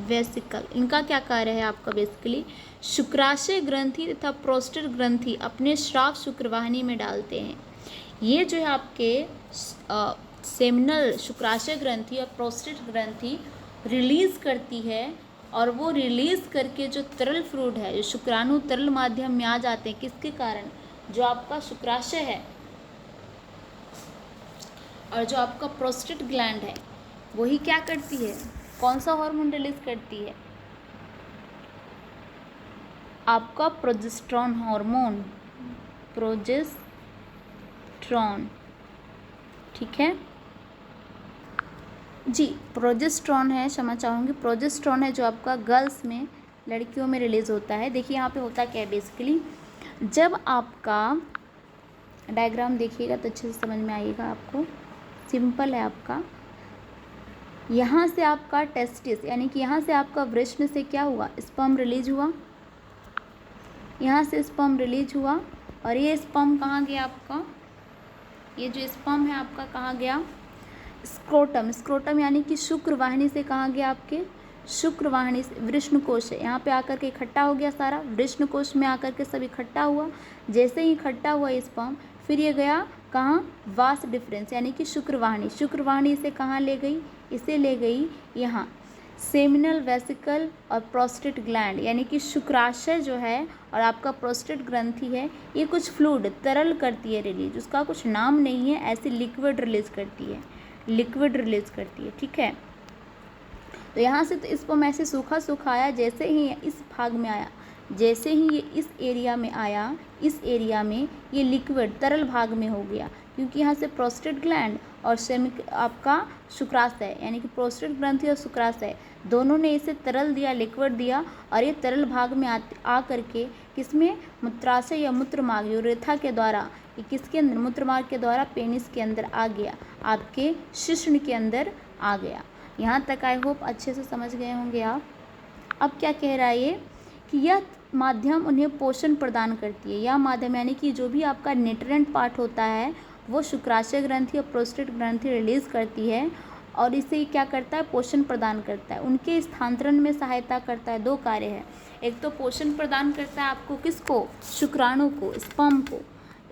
vesicle. इनका क्या कार्य है आपका? बेसिकली शुक्राशय ग्रंथि तथा प्रोस्टेट ग्रंथि अपने स्राव शुक्रवाहिनी में डालते हैं। ये जो है आपके सेमिनल शुक्राशय ग्रंथि और प्रोस्टेट ग्रंथि रिलीज करती है, और वो रिलीज करके जो तरल फ्लूइड है, जो शुक्राणु तरल माध्यम में आ जाते हैं, किसके कारण? जो आपका शुक्राशय है और जो आपका प्रोस्टेट ग्लैंड है वही क्या करती है? कौन सा हार्मोन रिलीज करती है? आपका प्रोजेस्टेरॉन हार्मोन, प्रोजेस्टेरॉन। ठीक है जी, प्रोजेस्टेरॉन है, क्षमा चाहूँगी, प्रोजेस्टेरॉन है जो आपका गर्ल्स में, लड़कियों में रिलीज होता है। देखिए यहाँ पे होता क्या है बेसिकली, जब आपका डायग्राम देखिएगा तो अच्छे से समझ में आएगा आपको। सिंपल है आपका, यहाँ से आपका टेस्टिस यानी कि यहाँ से आपका वृषण से क्या हुआ? स्पर्म रिलीज हुआ, यहाँ से स्पर्म रिलीज हुआ, और ये स्पर्म कहाँ गया आपका? ये जो स्पर्म है आपका कहाँ गया? स्क्रोटम, स्क्रोटम यानी कि शुक्रवाहिनी से कहाँ गया? आपके शुक्रवाहिनी से वृषण कोश है, यहाँ पे आकर के इकट्ठा हो गया सारा, वृषण कोश में आकर के सब इकट्ठा हुआ। जैसे ही इकट्ठा हुआ स्पर्म, फिर ये गया कहाँ? वास डिफरेंस यानी कि शुक्रवाहिनी, शुक्रवाहिनी इसे कहाँ ले गई? इसे ले गई यहाँ सेमिनल वेसिकल और प्रोस्टेट ग्लैंड, यानी कि शुक्राशय जो है और आपका प्रोस्टेट ग्रंथि है, ये कुछ फ्लूइड तरल करती है रिलीज, उसका कुछ नाम नहीं है, ऐसे लिक्विड रिलीज करती है, लिक्विड रिलीज करती है। ठीक है, तो यहाँ से तो स्पर्म ऐसे सूखा सूखा आया, जैसे ही इस भाग में आया, जैसे ही ये इस एरिया में आया, इस एरिया में ये लिक्विड तरल भाग में हो गया, क्योंकि यहाँ से प्रोस्टेट ग्लैंड और सेमिक आपका शुक्राशय यानी कि प्रोस्टेट ग्रंथि और शुक्राशय दोनों ने इसे तरल दिया, लिक्विड दिया, और ये तरल भाग में आ करके किसमें, मूत्राशय या मूत्रमार्ग यूरेथा के द्वारा, ये किसके अंदर, मूत्रमार्ग के द्वारा पेनिस के अंदर आ गया, आपके शिश्न के अंदर आ गया। यहाँ तक आई होप अच्छे से समझ गए होंगे आप। अब क्या कह रहा है ये कि यह माध्यम उन्हें पोषण प्रदान करती है। यह माध्यम यानी कि जो भी आपका न्यूट्रिएंट पार्ट होता है वो शुक्राशय ग्रंथि और प्रोस्टेट ग्रंथि रिलीज करती है, और इसे क्या करता है, पोषण प्रदान करता है, उनके स्थानांतरण में सहायता करता है। दो कार्य है, एक तो पोषण प्रदान करता है आपको, किसको, शुक्राणु को, स्पर्म को।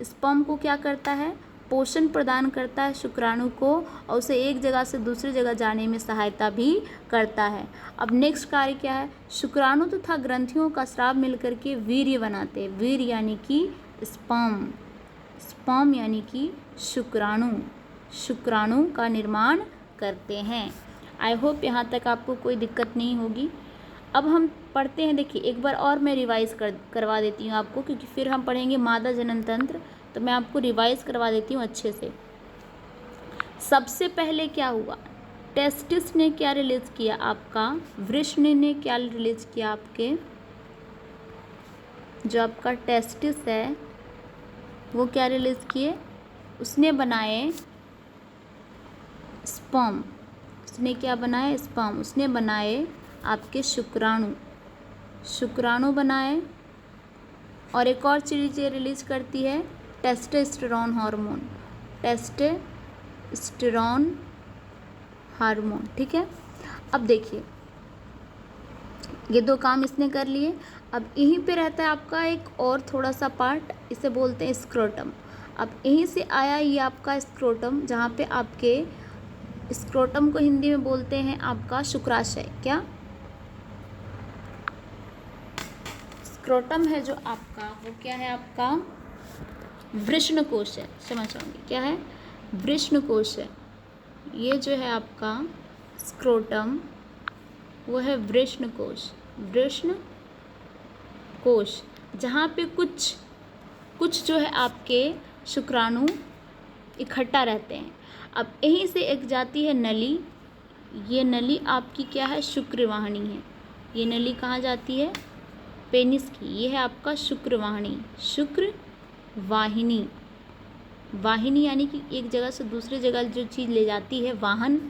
स्पर्म को क्या करता है, पोषण प्रदान करता है शुक्राणु को, और उसे एक जगह से दूसरी जगह जाने में सहायता भी करता है। अब नेक्स्ट कार्य क्या है, शुक्राणु तथा ग्रंथियों का स्राव मिलकर के वीर्य बनाते हैं। वीर्य यानी कि स्पर्म, स्पर्म यानी कि शुक्राणु, शुक्राणु का निर्माण करते हैं। आई होप यहाँ तक आपको कोई दिक्कत नहीं होगी। अब हम पढ़ते हैं, देखिए एक बार और मैं रिवाइज करवा देती हूँ आपको, क्योंकि फिर हम पढ़ेंगे मादा जनन तंत्र, तो मैं आपको रिवाइज करवा देती हूँ अच्छे से। सबसे पहले क्या हुआ, टेस्टिस ने क्या रिलीज किया आपका, वृषण ने क्या रिलीज किया, आपके जो आपका टेस्टिस है वो क्या रिलीज किए, उसने बनाए स्पर्म, उसने क्या बनाए, स्पर्म, उसने बनाए आपके शुक्राणु, शुक्राणु बनाए, और एक और चीज़ ये रिलीज करती है टेस्टोस्टेरोन हार्मोन, टेस्टोस्टेरोन हार्मोन, ठीक है। अब देखिए ये दो काम इसने कर लिए। अब यहीं पे रहता है आपका एक और थोड़ा सा पार्ट, इसे बोलते हैं स्क्रोटम। अब यहीं से आया ये आपका स्क्रोटम, जहाँ पे आपके स्क्रोटम को हिंदी में बोलते हैं आपका शुक्राशय। क्या स्क्रोटम है जो आपका, वो क्या है आपका, वृषण कोश है, समझ जाओगे क्या है, वृषण कोश है। ये जो है आपका स्क्रोटम वो है वृषण कोश, वृषण कोश, जहाँ पे कुछ जो है आपके शुक्राणु इकट्ठा रहते हैं। अब यहीं से एक जाती है नली, ये नली आपकी क्या है, शुक्रवाहिनी है। ये नली कहाँ जाती है, पेनिस की, ये है आपका शुक्रवाहिनी, शुक्रवाहिनी, वाहिनी यानी कि एक जगह से दूसरी जगह जो चीज़ ले जाती है, वाहन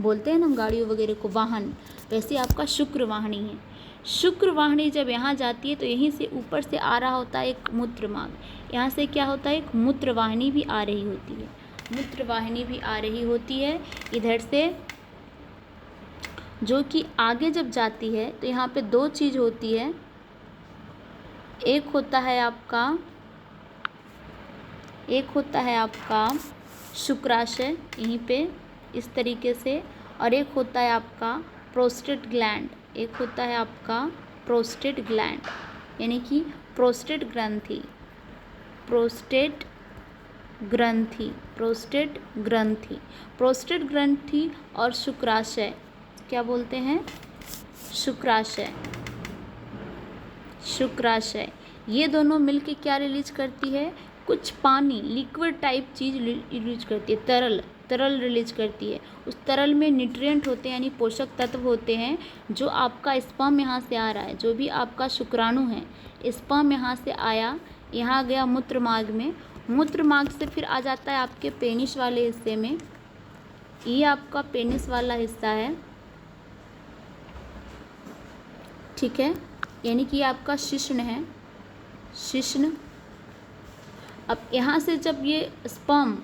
बोलते हैं ना गाड़ियों वगैरह को वाहन, वैसे आपका शुक्रवाहिनी है। शुक्रवाहिनी जब यहाँ जाती है तो यहीं से ऊपर से आ रहा होता है एक मूत्रमार्ग, यहाँ से क्या होता है, एक मूत्रवाहिनी भी आ रही होती है, मूत्रवाहिनी भी आ रही होती है इधर से, जो कि आगे जब जाती है तो यहाँ पे दो चीज़ होती है, एक होता है आपका शुक्राशय यहीं पे इस तरीके से, और एक होता है आपका प्रोस्टेट ग्लैंड, एक होता है आपका प्रोस्टेट ग्लैंड यानी कि प्रोस्टेट ग्रंथि, प्रोस्टेट ग्रंथि, प्रोस्टेट ग्रंथि, प्रोस्टेट ग्रंथि और शुक्राशय क्या बोलते हैं, शुक्राशय, शुक्राशय, ये दोनों मिलके क्या रिलीज करती है, कुछ पानी लिक्विड टाइप चीज़ रिलीज करती है, तरल रिलीज करती है। उस तरल में न्यूट्रिएंट होते हैं यानी पोषक तत्व होते हैं, जो आपका स्पर्म यहाँ से आ रहा है, जो भी आपका शुक्राणु है, स्पर्म यहाँ से आया, यहाँ गया मूत्र मार्ग में, मूत्र मार्ग से फिर आ जाता है आपके पेनिस वाले हिस्से में, ये आपका पेनिस वाला हिस्सा है, ठीक है, यानी कि आपका शिश्न है, शिश्न। अब यहाँ से जब ये स्पर्म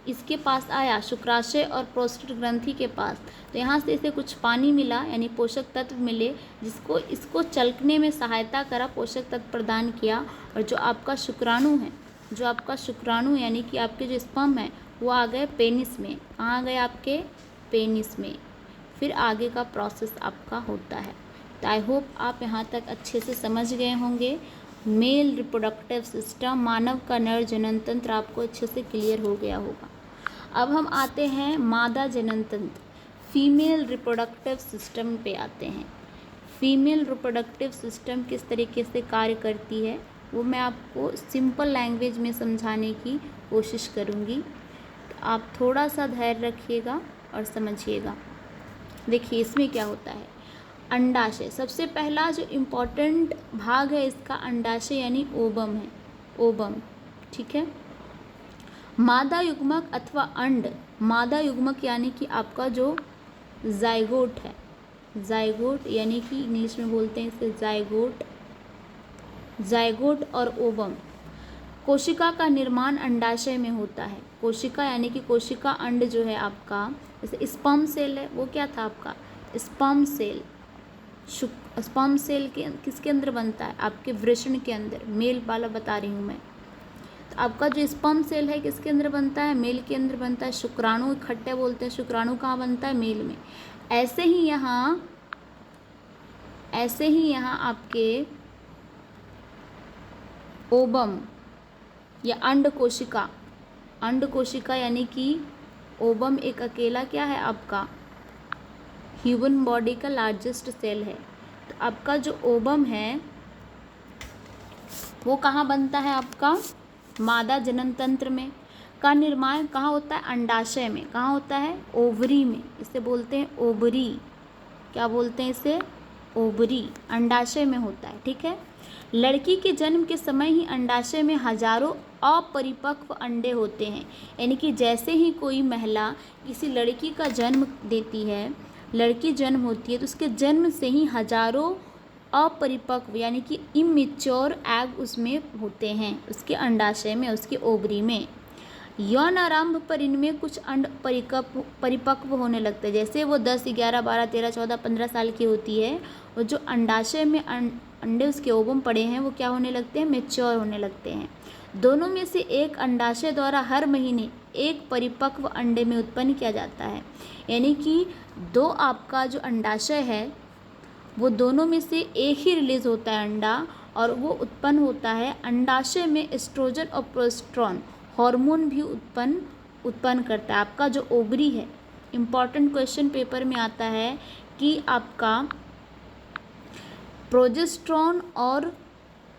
इसके पास आया शुक्राशय और प्रोस्टेट ग्रंथि के पास, तो यहाँ से इसे कुछ पानी मिला यानी पोषक तत्व मिले, जिसको इसको चलकने में सहायता करा, पोषक तत्व प्रदान किया, और जो आपका शुक्राणु है, जो आपका शुक्राणु यानी कि आपके जो स्पर्म है वो आ गए पेनिस में, कहाँ गए आपके पेनिस में, फिर आगे का प्रोसेस आपका होता है। तो आई होप आप यहाँ तक अच्छे से समझ गए होंगे। मेल रिप्रोडक्टिव सिस्टम, मानव का नर जनन तंत्र आपको अच्छे से क्लियर हो गया होगा। अब हम आते हैं मादा जनन तंत्र, फीमेल रिप्रोडक्टिव सिस्टम पे आते हैं। फीमेल रिप्रोडक्टिव सिस्टम किस तरीके से कार्य करती है वो मैं आपको सिंपल लैंग्वेज में समझाने की कोशिश करूँगी। तो आप थोड़ा सा धैर्य रखिएगा और समझिएगा। देखिए इसमें क्या होता है। अंडाशय सबसे पहला जो इम्पोर्टेंट भाग है इसका अंडाशय यानी ओवम है, ओवम, ठीक है। मादा युग्मक अथवा अंड, मादा युग्मक यानी कि आपका जो जाइगोट है, जाइगोट यानी कि इंग्लिश में बोलते हैं इसे जाइगोट, जाइगोट और ओवम। कोशिका का निर्माण अंडाशय में होता है। कोशिका यानी कि कोशिका अंड जो है आपका, जैसे स्पर्म सेल है वो क्या था आपका स्पर्म सेल, स्पर्म सेल के किसके अंदर बनता है आपके वृषण के अंदर, मेल वाला बता रही हूँ मैं। तो आपका जो स्पर्म सेल है किसके अंदर बनता है, मेल के अंदर बनता है। शुक्राणु इकट्ठे बोलते हैं, शुक्राणु कहाँ बनता है, मेल में। ऐसे ही यहाँ आपके ओवम या अंड कोशिका, अंड कोशिका यानी कि ओवम एक अकेला क्या है आपका ह्यूमन बॉडी का लार्जेस्ट सेल है। तो आपका जो ओवम है वो कहाँ बनता है आपका मादा जनन तंत्र में। का निर्माण कहाँ होता है, अंडाशय में। कहाँ होता है, ओवरी में। इसे बोलते हैं ओवरी, क्या बोलते हैं इसे, ओवरी, अंडाशय में होता है, ठीक है। लड़की के जन्म के समय ही अंडाशय में हजारों अपरिपक्व अंडे होते हैं। यानी कि जैसे ही कोई महिला किसी लड़की का जन्म देती है, लड़की जन्म होती है, तो उसके जन्म से ही हजारों अपरिपक्व यानी कि इमेच्योर एग उसमें होते हैं, उसके अंडाशय में, उसके ओवरी में। यौन आरंभ पर इनमें कुछ अंड परिपक्व होने लगते हैं। जैसे वो 10, 11, 12, 13, 14, 15 साल की होती है, वो जो अंडाशय में अंडे उसके ओवम पड़े हैं वो क्या होने लगते हैं, मेच्योर होने लगते हैं। दोनों में से एक अंडाशय द्वारा हर महीने एक परिपक्व अंडे में उत्पन्न किया जाता है। यानी कि दो आपका जो अंडाशय है वो दोनों में से एक ही रिलीज होता है अंडा, और वो उत्पन्न होता है अंडाशय में एस्ट्रोजन और प्रोजेस्टेरॉन हार्मोन भी उत्पन्न करता है। आपका जो ओवरी है, इम्पॉर्टेंट क्वेश्चन पेपर में आता है कि आपका प्रोजेस्टेरॉन और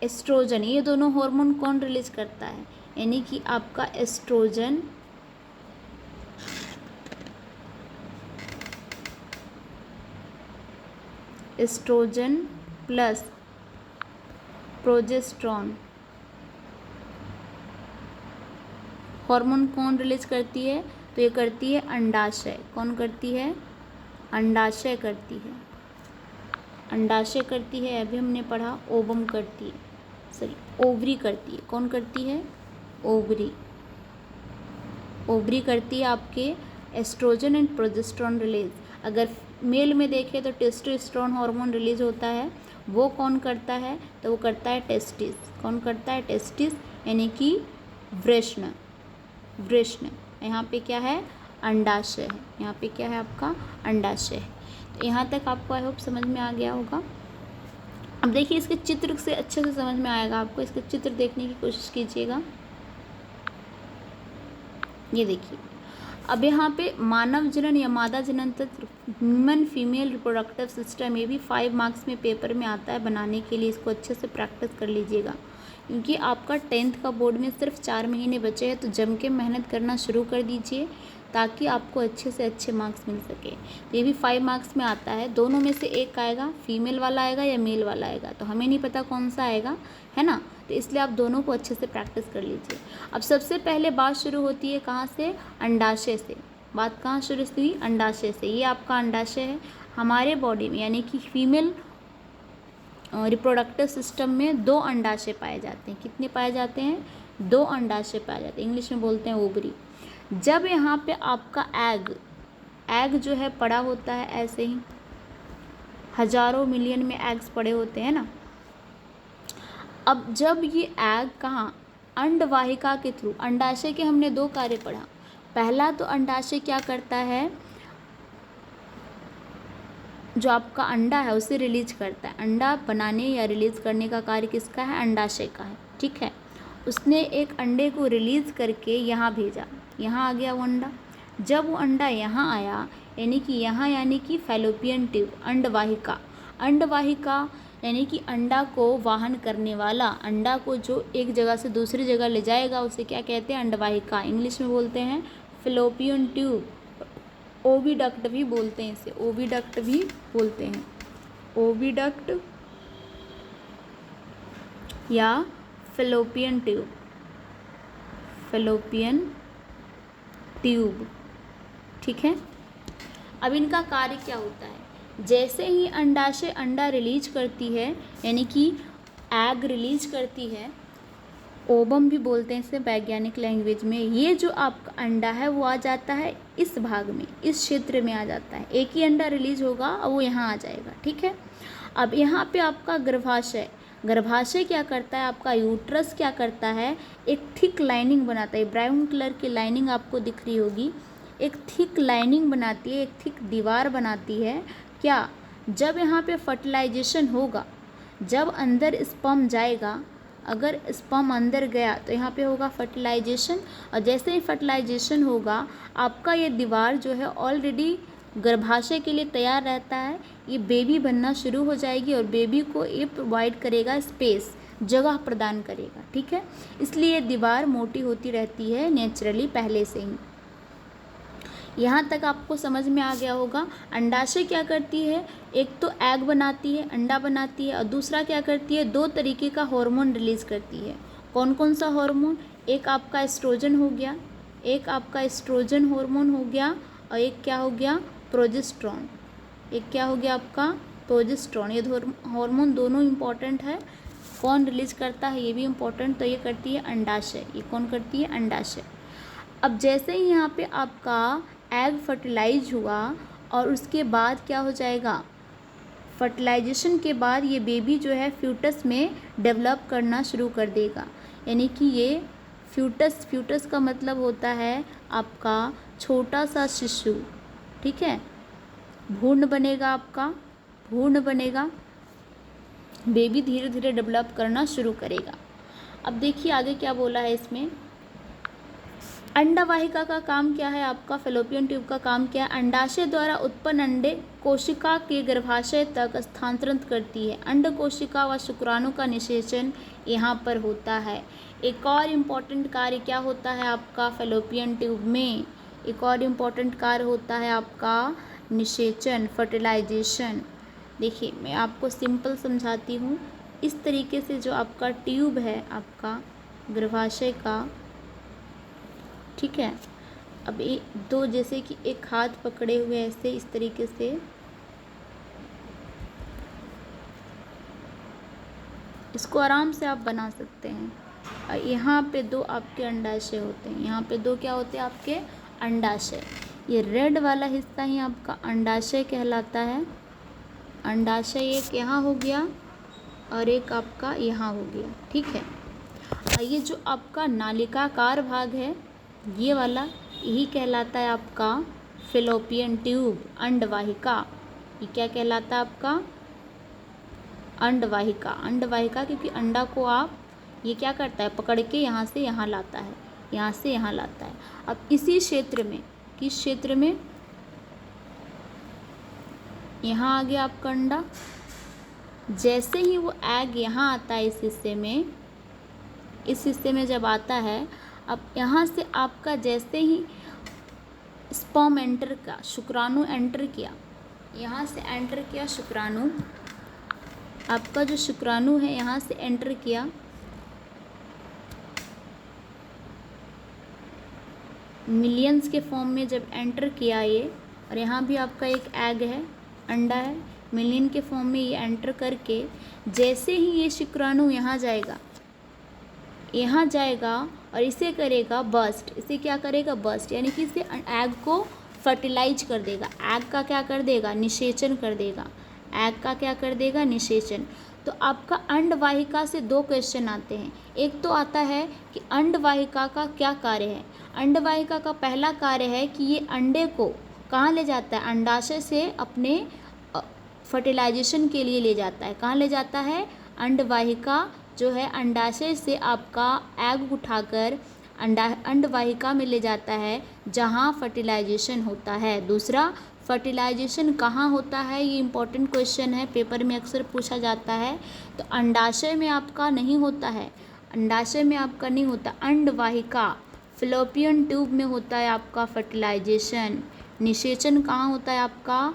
एस्ट्रोजन ये दोनों हार्मोन कौन रिलीज करता है, यानी कि आपका एस्ट्रोजन प्लस प्रोजेस्टेरॉन हार्मोन कौन रिलीज करती है, तो ये करती है अंडाशय। कौन करती है, अंडाशय करती है, अंडाशय करती है। अभी हमने पढ़ा ओवम करती है, सॉरी ओवरी करती है। कौन करती है, ओवरी, ओवरी करती है आपके एस्ट्रोजन एंड प्रोजेस्टेरॉन रिलीज। अगर मेल में देखें तो टेस्टोस्टेरोन हार्मोन रिलीज होता है, वो कौन करता है, तो वो करता है टेस्टिस। कौन करता है, टेस्टिस यानी कि वृषण, वृषण। यहाँ पे क्या है, अंडाशय है, यहाँ पे क्या है आपका अंडाशय है। तो यहाँ तक आपको आई होप समझ में आ गया होगा। अब देखिए इसके चित्र से अच्छे से समझ में आएगा आपको, इसके चित्र देखने की कोशिश कीजिएगा। ये देखिए, अब यहाँ पे मानव जनन या मादा जनन तंत्र, ह्यूमन फीमेल रिप्रोडक्टिव सिस्टम, ये भी 5 मार्क्स में पेपर में आता है। बनाने के लिए इसको अच्छे से प्रैक्टिस कर लीजिएगा, क्योंकि आपका 10th का बोर्ड में सिर्फ 4 महीने बचे हैं। तो जम के मेहनत करना शुरू कर दीजिए ताकि आपको अच्छे से अच्छे मार्क्स मिल सके। तो ये भी 5 मार्क्स में आता है। दोनों में से एक आएगा, फीमेल वाला आएगा या मेल वाला आएगा, तो हमें नहीं पता कौन सा आएगा, है ना। तो इसलिए आप दोनों को अच्छे से प्रैक्टिस कर लीजिए। अब सबसे पहले बात शुरू होती है कहाँ से, अंडाशय से। बात कहाँ शुरू हुई, अंडाशय से। ये आपका अंडाशय है हमारे बॉडी में, यानी कि फीमेल रिप्रोडक्टिव सिस्टम में 2 अंडाशय पाए जाते हैं। कितने पाए जाते हैं, 2 अंडाशय पाए जाते हैं। इंग्लिश में बोलते हैं ओवरी। जब यहाँ पे आपका एग जो है पड़ा होता है, ऐसे ही हजारों मिलियन में एग्स पड़े होते हैं ना। अब जब ये एग कहाँ, अंडवाहिका के थ्रू, अंडाशय के हमने 2 कार्य पढ़ा। पहला तो अंडाशय क्या करता है, जो आपका अंडा है उसे रिलीज करता है। अंडा बनाने या रिलीज करने का कार्य किसका है, अंडाशय का है, ठीक है। उसने एक अंडे को रिलीज करके यहाँ भेजा, यहाँ आ गया वो अंडा। जब वो अंडा यहाँ आया, यानी कि यहाँ, यानी कि फैलोपियन ट्यूब, अंडवाहिका। अंडवाहिका यानी कि अंडा को वाहन करने वाला, अंडा को जो एक जगह से दूसरी जगह ले जाएगा उसे क्या कहते हैं? अंडवाहिका। इंग्लिश में बोलते हैं फैलोपियन ट्यूब, ओविडक्ट भी बोलते हैं इसे, ओविडक्ट भी बोलते हैं, ओविडक्ट या फैलोपियन ट्यूब, फैलोपियन ट्यूब। ठीक है। अब इनका कार्य क्या होता है? जैसे ही अंडाशय अंडा रिलीज करती है, यानी कि एग रिलीज करती है, ओवम भी बोलते हैं इसे वैज्ञानिक लैंग्वेज में, ये जो आपका अंडा है वो आ जाता है इस भाग में, इस क्षेत्र में आ जाता है। एक ही अंडा रिलीज होगा और वो यहाँ आ जाएगा। ठीक है। अब यहाँ पे आपका गर्भाशय, गर्भाशय क्या करता है? आपका यूट्रस क्या करता है? एक थिक लाइनिंग बनाता है, ब्राउन कलर की लाइनिंग आपको दिख रही होगी, एक थिक लाइनिंग बनाती है, एक थिक दीवार बनाती है। क्या? जब यहाँ पे फर्टिलाइजेशन होगा, जब अंदर स्पर्म जाएगा, अगर स्पर्म अंदर गया तो यहाँ पे होगा फर्टिलाइजेशन, और जैसे ही फर्टिलाइजेशन होगा आपका ये दीवार जो है ऑलरेडी गर्भाशय के लिए तैयार रहता है, ये बेबी बनना शुरू हो जाएगी और बेबी को ये प्रोवाइड करेगा स्पेस, जगह प्रदान करेगा। ठीक है। इसलिए ये दीवार मोटी होती रहती है नेचुरली पहले से ही। यहाँ तक आपको समझ में आ गया होगा। अंडाशय क्या करती है? एक तो एग बनाती है, अंडा बनाती है, और दूसरा क्या करती है? दो तरीके का हार्मोन रिलीज करती है। कौन कौन सा हार्मोन? एक आपका एस्ट्रोजन हो गया, एक आपका एस्ट्रोजन हार्मोन हो गया, और एक क्या हो गया? प्रोजेस्टेरॉन। एक क्या हो गया आपका? प्रोजेस्टेरॉन। ये हार्मोन दोनों इम्पॉर्टेंट है। कौन रिलीज करता है ये भी इम्पॉर्टेंट, तो ये करती है अंडाशय। ये कौन करती है? अंडाशय। अब जैसे ही यहाँ पे आपका एग फर्टिलाइज हुआ और उसके बाद क्या हो जाएगा? फर्टिलाइजेशन के बाद ये बेबी जो है फ्यूटस में डेवलप करना शुरू कर देगा, यानी कि ये फ्यूटस, फ्यूटस का मतलब होता है आपका छोटा सा शिशु। ठीक है। भ्रूण बनेगा, आपका भ्रूण बनेगा, बेबी धीरे धीरे डेवलप करना शुरू करेगा। अब देखिए आगे क्या बोला है इसमें। अंडवाहिका का काम क्या है? आपका फैलोपियन ट्यूब का काम क्या है? अंडाशय द्वारा उत्पन्न अंडे कोशिका के गर्भाशय तक स्थानांतरित करती है। अंड कोशिका व शुक्राणु का निषेचन यहाँ पर होता है। एक और इम्पॉर्टेंट कार्य क्या होता है आपका फैलोपियन ट्यूब में? एक और इम्पॉर्टेंट कार्य होता है आपका निषेचन, फर्टिलाइजेशन। देखिए मैं आपको सिंपल समझाती हूँ। इस तरीके से जो आपका ट्यूब है आपका गर्भाशय का, ठीक है। अब ये दो, जैसे कि एक हाथ पकड़े हुए ऐसे, इस तरीके से इसको आराम से आप बना सकते हैं। और यहाँ पे दो आपके अंडाशय होते हैं, यहाँ पे दो क्या होते हैं? आपके अंडाशय। ये रेड वाला हिस्सा ही आपका अंडाशय कहलाता है। अंडाशय एक यहाँ हो गया और एक आपका यहाँ हो गया। ठीक है। और ये जो आपका नालिकाकार भाग है ये वाला, यही कहलाता है आपका फैलोपियन ट्यूब, अंडवाहिका। ये क्या कहलाता है आपका? अंडवाहिका। अंडवाहिका क्योंकि अंडा को आप ये क्या करता है? पकड़ के यहाँ से यहाँ लाता है, यहाँ से यहाँ लाता है। अब इसी क्षेत्र में, किस क्षेत्र में? यहाँ आ गया आपका अंडा। जैसे ही वो एग यहाँ आता है इस हिस्से में, इस हिस्से में जब आता है, अब यहाँ से आपका जैसे ही स्पर्म एंटर का, शुक्राणु एंटर किया, यहाँ से एंटर किया शुक्राणु, आपका जो शुक्राणु है यहाँ से एंटर किया, मिलियंस के फॉर्म में जब एंटर किया ये, और यहाँ भी आपका एक एग है, अंडा है, मिलियन के फॉर्म में ये एंटर करके जैसे ही ये शुक्राणु यहाँ जाएगा, यहाँ जाएगा और इसे करेगा बस्ट। इसे क्या करेगा? बस्ट, यानी कि इसे एग को फर्टिलाइज कर देगा। एग का क्या कर देगा? निषेचन कर देगा। एग का क्या कर देगा? निषेचन। तो आपका अंडवाहिका से दो क्वेश्चन आते हैं। एक तो आता है कि अंडवाहिका का क्या कार्य है। अंडवाहिका का पहला कार्य है कि ये अंडे को कहाँ ले जाता है? अंडाशय से अपने फर्टिलाइजेशन के लिए ले जाता है। कहाँ ले जाता है? अंडवाहिका जो है अंडाशय से आपका एग उठाकर अंडवाहिका में ले जाता है जहाँ फर्टिलाइजेशन होता है। दूसरा फर्टिलाइजेशन कहाँ होता है, ये इम्पोर्टेंट क्वेश्चन है, पेपर में अक्सर पूछा जाता है। तो अंडाशय में आपका नहीं होता है, अंडाशय में आपका नहीं होता, अंडवाहिका फ़ैलोपियन ट्यूब में होता है आपका फर्टिलाइजेशन। निषेचन कहाँ होता है आपका,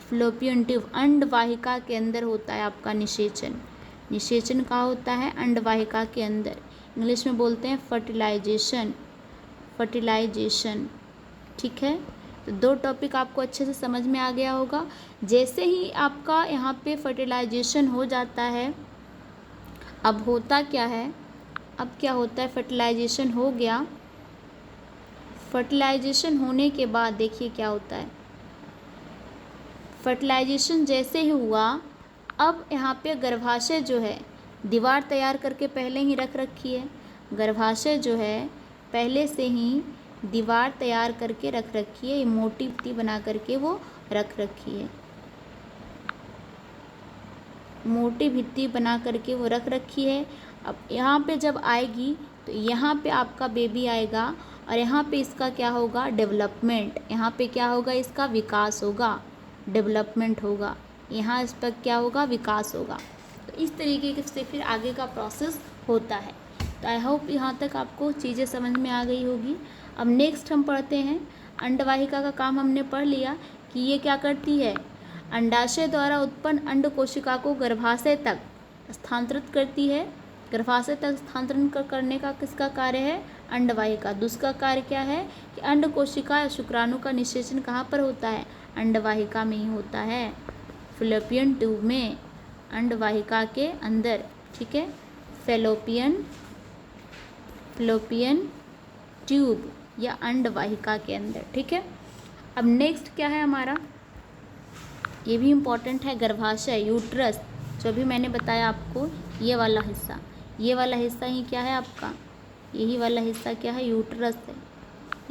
फ़ैलोपियन ट्यूब, अंडवाहिका के अंदर होता है आपका निषेचन। निषेचन कहाँ होता है, अंडवाहिका के अंदर, इंग्लिश में बोलते हैं फर्टिलाइजेशन, फर्टिलाइजेशन। ठीक है, तो 2 टॉपिक आपको अच्छे से समझ में आ गया होगा। जैसे ही आपका यहाँ पे फर्टिलाइजेशन हो जाता है, अब होता क्या है, अब क्या होता है, फर्टिलाइजेशन हो गया, फर्टिलाइजेशन होने के बाद देखिए क्या होता है, फर्टिलाइजेशन जैसे ही हुआ, अब यहाँ पे गर्भाशय जो है दीवार तैयार करके पहले ही रख रखी है, गर्भाशय जो है पहले से ही दीवार तैयार करके रख रखी है, ये मोटी भित्ति बना करके वो रख रखी है, मोटी भित्ति बना करके वो रख रखी है। अब यहाँ पे जब आएगी तो यहाँ पे आपका बेबी आएगा और यहाँ पे इसका क्या होगा, डेवलपमेंट, यहाँ पे क्या होगा, इसका विकास होगा, डेवलपमेंट होगा, यहाँ इस पर क्या होगा, विकास होगा। तो इस तरीके से फिर आगे का प्रोसेस होता है। तो आई होप यहाँ तक आपको चीज़ें समझ में आ गई होगी। अब नेक्स्ट हम पढ़ते हैं, अंडवाहिका का काम हमने पढ़ लिया कि ये क्या करती है, अंडाशय द्वारा उत्पन्न अंड कोशिका को गर्भाशय तक स्थानांतरित करती है। गर्भाशय तक स्थानांतरण करने का किसका कार्य है, अंडवाहिका। दूसरा कार्य क्या है कि अंड कोशिका या शुक्राणु का निषेचन कहाँ पर होता है, अंडवाहिका में ही होता है, फ़ैलोपियन ट्यूब में, अंडवाहिका के अंदर। ठीक है, फ़ैलोपियन ट्यूब या अंडवाहिका के अंदर। ठीक है, अब नेक्स्ट क्या है हमारा, ये भी इम्पॉर्टेंट है, गर्भाशय, यूट्रस, जो भी मैंने बताया आपको, ये वाला हिस्सा, ये वाला हिस्सा ही क्या है आपका, यही वाला हिस्सा क्या है, यूट्रस है,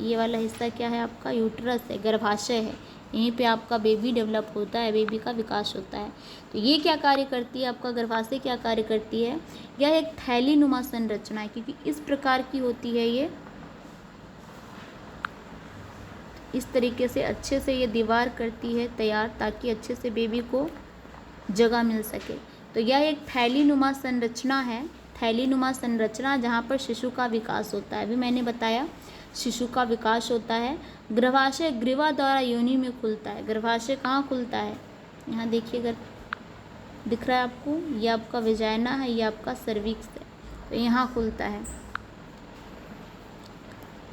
ये वाला हिस्सा क्या है आपका, यूट्रस है, गर्भाशय है, यहीं पे आपका बेबी डेवलप होता है, बेबी का विकास होता है। तो ये क्या कार्य करती है, आपका गर्भाशय क्या कार्य करती है, यह एक थैली नुमा संरचना है, क्योंकि इस प्रकार की होती है ये, इस तरीके से अच्छे से ये दीवार करती है तैयार, ताकि अच्छे से बेबी को जगह मिल सके। तो यह एक थैली नुमा संरचना है, थैली नुमा संरचना, जहाँ पर शिशु का विकास होता है। अभी मैंने बताया शिशु का विकास होता है। गर्भाशय ग्रीवा द्वारा योनि में खुलता है। गर्भाशय कहाँ खुलता है, यहाँ देखिए, अगर दिख रहा है आपको, ये आपका वेजाइना है, ये आपका सर्विक्स है, तो यहाँ खुलता है।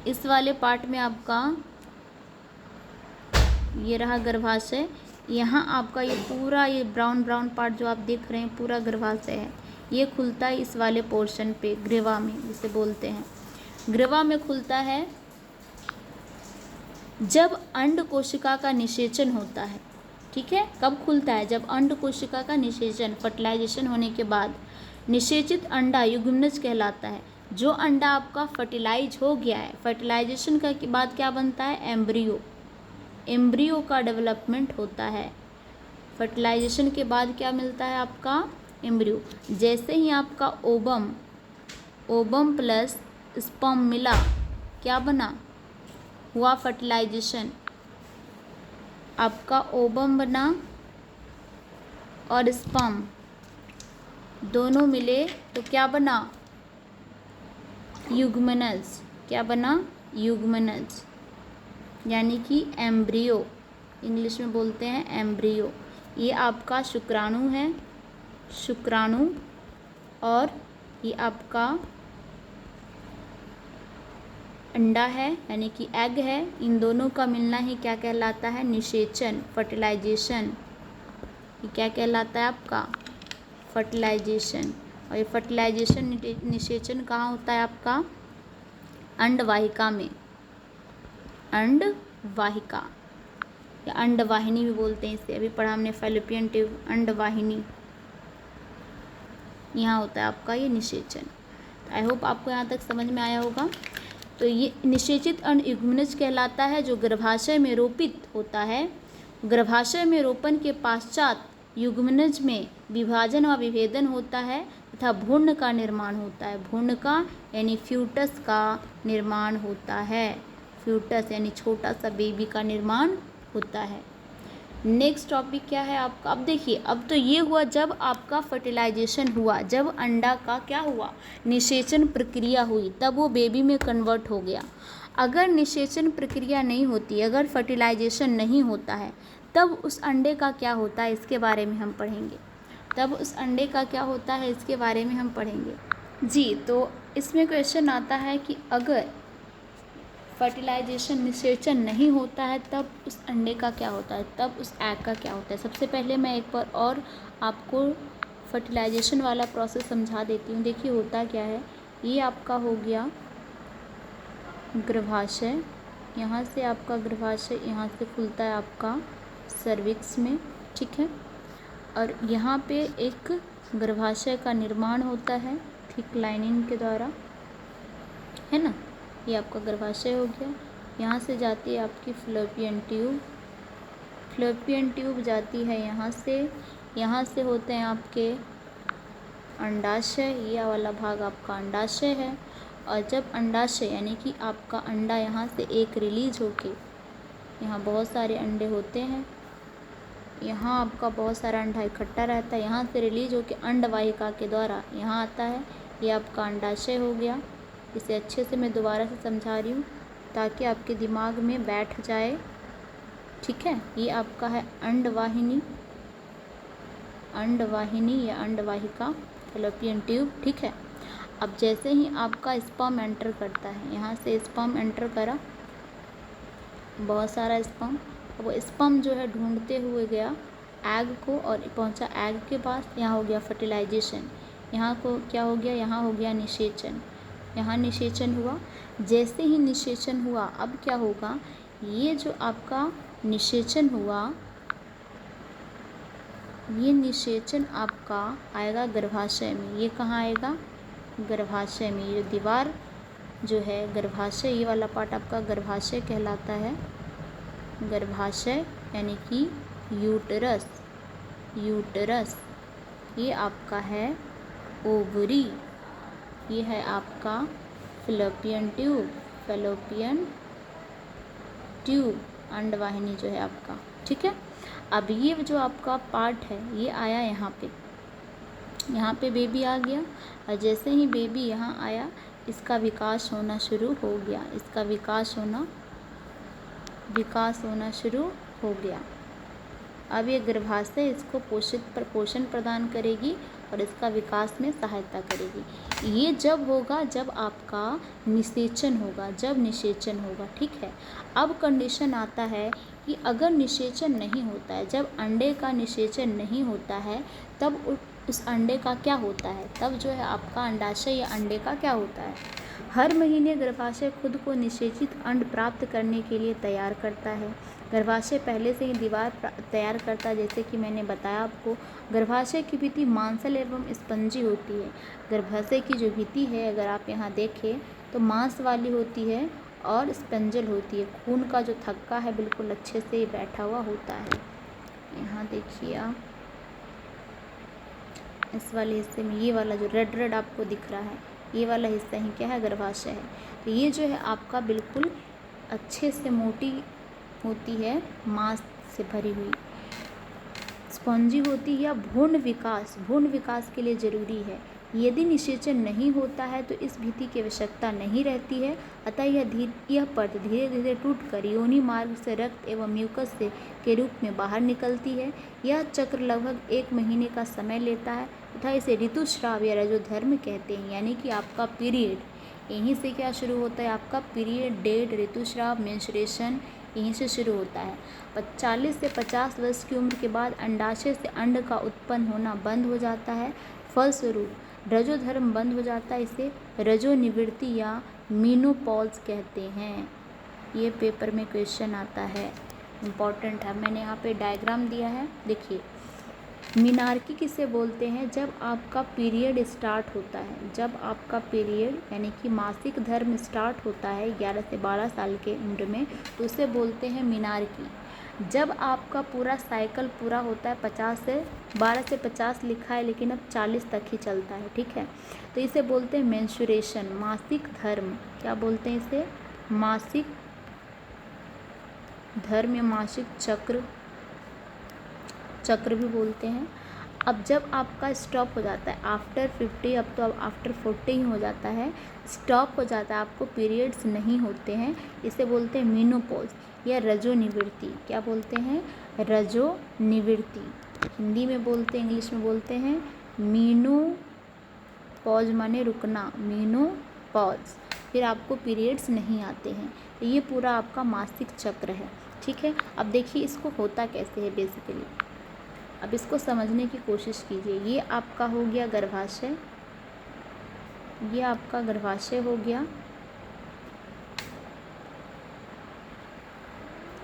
इस वाले पार्ट में आपका ये रहा गर्भाशय, यहाँ आपका ये पूरा ये ब्राउन पार्ट जो आप देख रहे हैं पूरा गर्भाशय है, ये खुलता है इस वाले पोर्शन पे, ग्रीवा में जिसे बोलते हैं, ग्रीवा में खुलता है जब अंड कोशिका का निषेचन होता है। ठीक है, कब खुलता है, जब अंड कोशिका का निषेचन, फर्टिलाइजेशन होने के बाद निषेचित अंडा युग्मनज कहलाता है। जो अंडा आपका फर्टिलाइज हो गया है, फर्टिलाइजेशन का के बाद क्या बनता है, एम्ब्रियो, एम्ब्रियो का डेवलपमेंट होता है। फर्टिलाइजेशन के बाद क्या मिलता है आपका, एम्ब्रियो। जैसे ही आपका ओबम प्लस स्पर्म मिला, क्या बना, हुआ फर्टिलाइजेशन, आपका ओबम बना और स्पर्म दोनों मिले तो क्या बना, युग्मनज, क्या बना, युग्मनज, यानी कि एम्ब्रियो, इंग्लिश में बोलते हैं एम्ब्रियो। ये आपका शुक्राणु है, शुक्राणु, और ये आपका अंडा है, यानी कि एग है। इन दोनों का मिलना ही क्या कहलाता है, निषेचन, फर्टिलाइजेशन। ये क्या कहलाता है आपका, फर्टिलाइजेशन। और ये फर्टिलाइजेशन निषेचन कहाँ होता है आपका, अंडवाहिका में, अंडवाहिका या अंडवाहिनी भी बोलते हैं इसे, अभी पढ़ा हमने फ़ैलोपियन ट्यूब, अंडवाहिनी, यहाँ होता है आपका ये निषेचन। आई होप आपको यहाँ तक समझ में आया होगा। तो ये निषेचित अंड युग्मनज कहलाता है, जो गर्भाशय में रोपित होता है। गर्भाशय में रोपण के पश्चात युग्मनज में विभाजन व विभेदन होता है तथा भ्रूण का निर्माण होता है। भ्रूण का यानी फ्यूटस का निर्माण होता है, फ्यूटस यानी छोटा सा बेबी का निर्माण होता है। नेक्स्ट टॉपिक क्या है आपका, अब देखिए, अब तो ये हुआ जब आपका फर्टिलाइजेशन हुआ, जब अंडा का क्या हुआ, निषेचन प्रक्रिया हुई, तब वो बेबी में कन्वर्ट हो गया। अगर निषेचन प्रक्रिया नहीं होती, अगर फर्टिलाइजेशन नहीं होता है, तब उस अंडे का क्या होता है इसके बारे में हम पढ़ेंगे। तब उस अंडे का क्या होता है इसके बारे में हम पढ़ेंगे जी। तो इसमें क्वेश्चन आता है कि अगर फर्टिलाइजेशन निषेचन नहीं होता है तब उस अंडे का क्या होता है, तब उस एग का क्या होता है। सबसे पहले मैं एक बार और आपको फर्टिलाइजेशन वाला प्रोसेस समझा देती हूँ। देखिए होता क्या है, ये आपका हो गया गर्भाशय, यहाँ से आपका गर्भाशय यहाँ से खुलता है आपका सर्विक्स में, ठीक है। और यहाँ पे एक गर्भाशय का निर्माण होता है थिक लाइनिंग के द्वारा, है ना। ये आपका गर्भाशय हो गया। यहाँ से जाती है आपकी फ्लोपियन ट्यूब, फ्लोपियन ट्यूब जाती है यहाँ से होते हैं आपके अंडाशय, ये वाला भाग आपका अंडाशय है। और जब अंडाशय यानी कि आपका अंडा यहाँ से एक रिलीज होके, यहाँ बहुत सारे अंडे होते हैं, यहाँ आपका बहुत सारा अंडा इकट्ठा रहता है, यहाँ से रिलीज होके अंडवाहिका के द्वारा यहाँ आता है, ये आपका अंडाशय हो गया। इसे अच्छे से मैं दोबारा से समझा रही हूँ ताकि आपके दिमाग में बैठ जाए, ठीक है। ये आपका है अंडवाहिनी, अंडवाहिनी या अंडवाहिका, फैलोपियन ट्यूब, ठीक है। अब जैसे ही आपका स्पर्म एंटर करता है, यहाँ से स्पर्म एंटर करा, बहुत सारा स्पर्म, वो स्पर्म जो है ढूंढते हुए गया एग को और पहुँचा एग के पास, यहाँ हो गया फर्टिलाइजेशन, यहाँ को क्या हो गया, यहाँ हो गया निषेचन, यहाँ निषेचन हुआ। जैसे ही निषेचन हुआ अब क्या होगा, ये जो आपका निषेचन हुआ, ये निषेचन आपका आएगा गर्भाशय में। ये कहाँ आएगा, गर्भाशय में। ये दीवार जो है गर्भाशय, ये वाला पार्ट आपका गर्भाशय कहलाता है। गर्भाशय यानी कि यूटरस, यूटरस ये आपका है ओवरी, ये है आपका फैलोपियन ट्यूब, फैलोपियन ट्यूब अंडवाहिनी जो है आपका, ठीक है। अब ये जो आपका पार्ट है ये आया यहाँ पे बेबी आ गया। और जैसे ही बेबी यहाँ आया इसका विकास होना शुरू हो गया, इसका विकास होना शुरू हो गया। अब ये गर्भाशय इसको पोषण प्रदान करेगी और इसका विकास में सहायता करेगी। ये जब होगा जब आपका निषेचन होगा, जब निषेचन होगा, ठीक है। अब कंडीशन आता है कि अगर निषेचन नहीं होता है, जब अंडे का निषेचन नहीं होता है तब उस अंडे का क्या होता है, तब जो है आपका अंडाशय या अंडे का क्या होता है। हर महीने गर्भाशय खुद को निषेचित अंड प्राप्त करने के लिए तैयार करता है। गर्भाशय पहले से ही दीवार तैयार करता है, जैसे कि मैंने बताया आपको। गर्भाशय की भित्ति मांसल एवं स्पंजी होती है। गर्भाशय की जो भित्ति है अगर आप यहाँ देखें तो मांस वाली होती है और स्पंजल होती है। खून का जो थक्का है बिल्कुल अच्छे से बैठा हुआ होता है। यहाँ देखिए आप इस वाले हिस्से में ये वाला जो रेड रेड आपको दिख रहा है ये वाला हिस्सा ही क्या है, गर्भाशय है। तो ये जो है आपका बिल्कुल अच्छे से मोटी होती है, मांस से भरी हुई, स्पंजी होती है। या भ्रूण विकास के लिए ज़रूरी है। यदि निषेचन नहीं होता है तो इस भित्ति की आवश्यकता नहीं रहती है, अतः यह परत धीरे धीरे टूटकर योनि मार्ग से रक्त एवं म्यूकस के रूप में बाहर निकलती है। यह चक्र लगभग 1 महीने का समय लेता है तथा इसे ऋतुस्राव या रजोधर्म कहते हैं, यानी कि आपका पीरियड यहीं से क्या शुरू होता है, आपका पीरियड, डेट, ऋतुस्राव, मेंस्ट्रुएशन यहीं से शुरू होता है। 40 से 50 वर्ष की उम्र के बाद अंडाशय से अंड का उत्पन्न होना बंद हो जाता है। फलस्वरूप रजोधर्म बंद हो जाता है। इसे रजोनिवृत्ति या मीनोपॉज कहते हैं। ये पेपर में क्वेश्चन आता है, इम्पॉर्टेंट है। मैंने यहाँ पे डायग्राम दिया है, देखिए। मीनार्की किसे बोलते हैं, जब आपका पीरियड स्टार्ट होता है, जब आपका पीरियड यानी कि मासिक धर्म स्टार्ट होता है 11 से 12 साल के उम्र में, तो उसे बोलते हैं मीनार्की। जब आपका पूरा साइकिल पूरा होता है 12 से 50 लिखा है लेकिन अब 40 तक ही चलता है, ठीक है, तो इसे बोलते हैं मेंस्ट्रुएशन, मासिक धर्म। क्या बोलते हैं इसे, मासिक धर्म या मासिक चक्र चक्र भी बोलते हैं। अब जब आपका स्टॉप हो जाता है आफ्टर 50, अब तो अब आफ्टर 40 ही हो जाता है, स्टॉप हो जाता है, आपको पीरियड्स नहीं होते हैं, इसे बोलते हैं मीनोपॉज या रजोनिवृत्ति। क्या बोलते हैं? रजोनिवृत्ति। हिंदी में बोलते हैं, इंग्लिश में बोलते हैं मीनोपॉज, माने रुकना, मीनोपॉज। फिर आपको पीरियड्स नहीं आते हैं। तो ये पूरा आपका मासिक चक्र है, ठीक है। अब देखिए इसको होता कैसे है बेसिकली, अब इसको समझने की कोशिश कीजिए। ये आपका हो गया गर्भाशय, ये आपका गर्भाशय हो गया,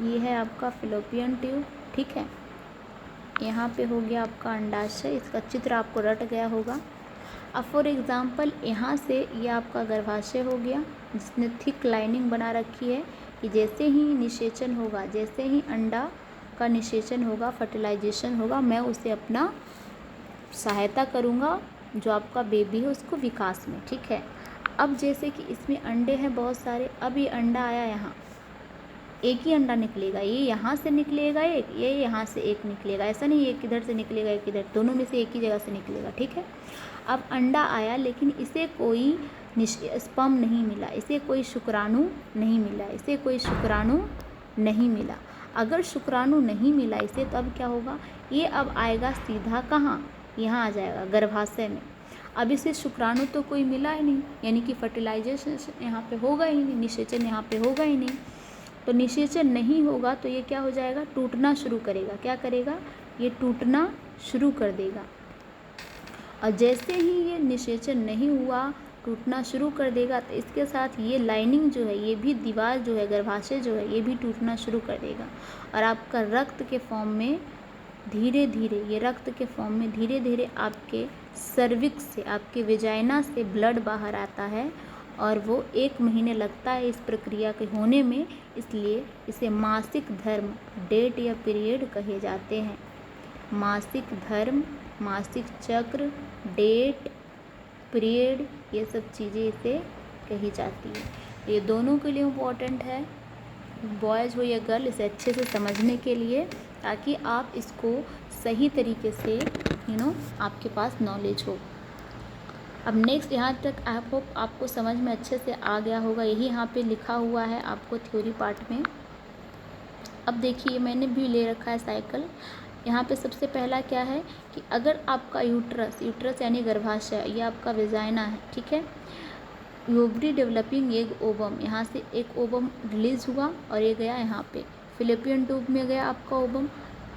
ये है आपका फैलोपियन ट्यूब, ठीक है। यहाँ पे हो गया आपका अंडाशय, इसका चित्र आपको रट गया होगा। अब फॉर एग्ज़ाम्पल यहाँ से ये आपका गर्भाशय हो गया, जिसने थिक लाइनिंग बना रखी है कि जैसे ही निषेचन होगा, जैसे ही अंडा का निषेचन होगा, फर्टिलाइजेशन होगा, मैं उसे अपना सहायता करूँगा, जो आपका बेबी है उसको विकास में, ठीक है। अब जैसे कि इसमें अंडे हैं बहुत सारे, अब ये अंडा आया यहाँ, एक ही अंडा निकलेगा, ये यहाँ से निकलेगा एक, ये यहाँ से एक निकलेगा, ऐसा नहीं एक इधर से निकलेगा एक इधर, दोनों में से एक ही जगह से निकलेगा, ठीक है। अब अंडा आया लेकिन इसे कोई स्पर्म नहीं मिला, इसे कोई शुक्राणु नहीं मिला, इसे कोई शुक्राणु नहीं मिला। अगर शुक्राणु नहीं मिला इसे, तो अब क्या होगा, ये अब आएगा सीधा कहाँ, यहाँ आ जाएगा गर्भाशय में। अब इसे शुक्राणु तो कोई मिला ही नहीं, यानी कि फर्टिलाइजेशन यहाँ पे होगा ही नहीं, निषेचन यहाँ पे होगा ही नहीं। तो निषेचन नहीं होगा तो ये क्या हो जाएगा, टूटना शुरू करेगा। क्या करेगा, ये टूटना शुरू कर देगा। और जैसे ही ये निषेचन नहीं हुआ, टूटना शुरू कर देगा, तो इसके साथ ये लाइनिंग जो है, ये भी दीवार जो है, गर्भाशय जो है, ये भी टूटना शुरू कर देगा। और आपका रक्त के फॉर्म में धीरे धीरे, ये रक्त के फॉर्म में धीरे धीरे आपके सर्विक्स से, आपके वेजाइना से ब्लड बाहर आता है। और वो 1 महीने लगता है इस प्रक्रिया के होने में, इसलिए इसे मासिक धर्म, डेट या पीरियड कहे जाते हैं। मासिक धर्म, मासिक चक्र, डेट, पीरियड, ये सब चीज़ें इसे कही जाती है। ये दोनों के लिए इम्पोर्टेंट है, बॉयज़ हो या गर्ल, इसे अच्छे से समझने के लिए, ताकि आप इसको सही तरीके से आपके पास नॉलेज हो। अब नेक्स्ट यहाँ तक आई होप आपको समझ में अच्छे से आ गया होगा, यही यहाँ पे लिखा हुआ है आपको थ्योरी पार्ट में। अब देखिए मैंने भी ले रखा है साइकिल। यहाँ पे सबसे पहला क्या है कि अगर आपका यूट्रस यानी गर्भाशय, ये आपका वेजाइना है, ठीक है। ओवरी डेवलपिंग एग ओवम, यहाँ से एक ओवम रिलीज हुआ और ये गया यहाँ पे फैलोपियन ट्यूब में गया आपका ओवम,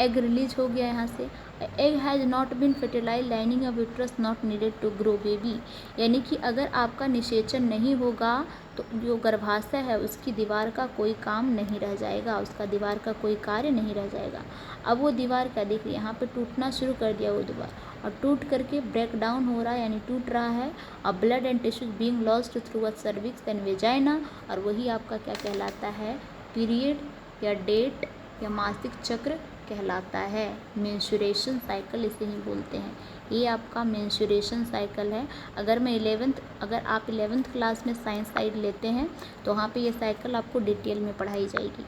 एग रिलीज हो गया यहाँ से। Egg has not been fertilize, lining of uterus not needed to grow baby, यानी कि अगर आपका निषेचन नहीं होगा तो जो गर्भाशय है उसकी दीवार का कोई काम नहीं रह जाएगा, उसका दीवार का कोई कार्य नहीं रह जाएगा। अब वो दीवार क्या देखिए, यहाँ पे टूटना शुरू कर दिया वो दीवार, और टूट करके ब्रेक डाउन हो रहा है, यानी टूट रहा है। और blood and tissues being lost through a cervix and vagina, और वही आपका क्या कहलाता है, पीरियड या डेट या मासिक चक्र कहलाता है। मेंस्ट्रुएशन साइकिल इसे ही बोलते हैं। ये आपका मेंस्ट्रुएशन साइकिल है। अगर आप 11th क्लास में साइंस साइड लेते हैं तो वहाँ पे ये साइकिल आपको डिटेल में पढ़ाई जाएगी।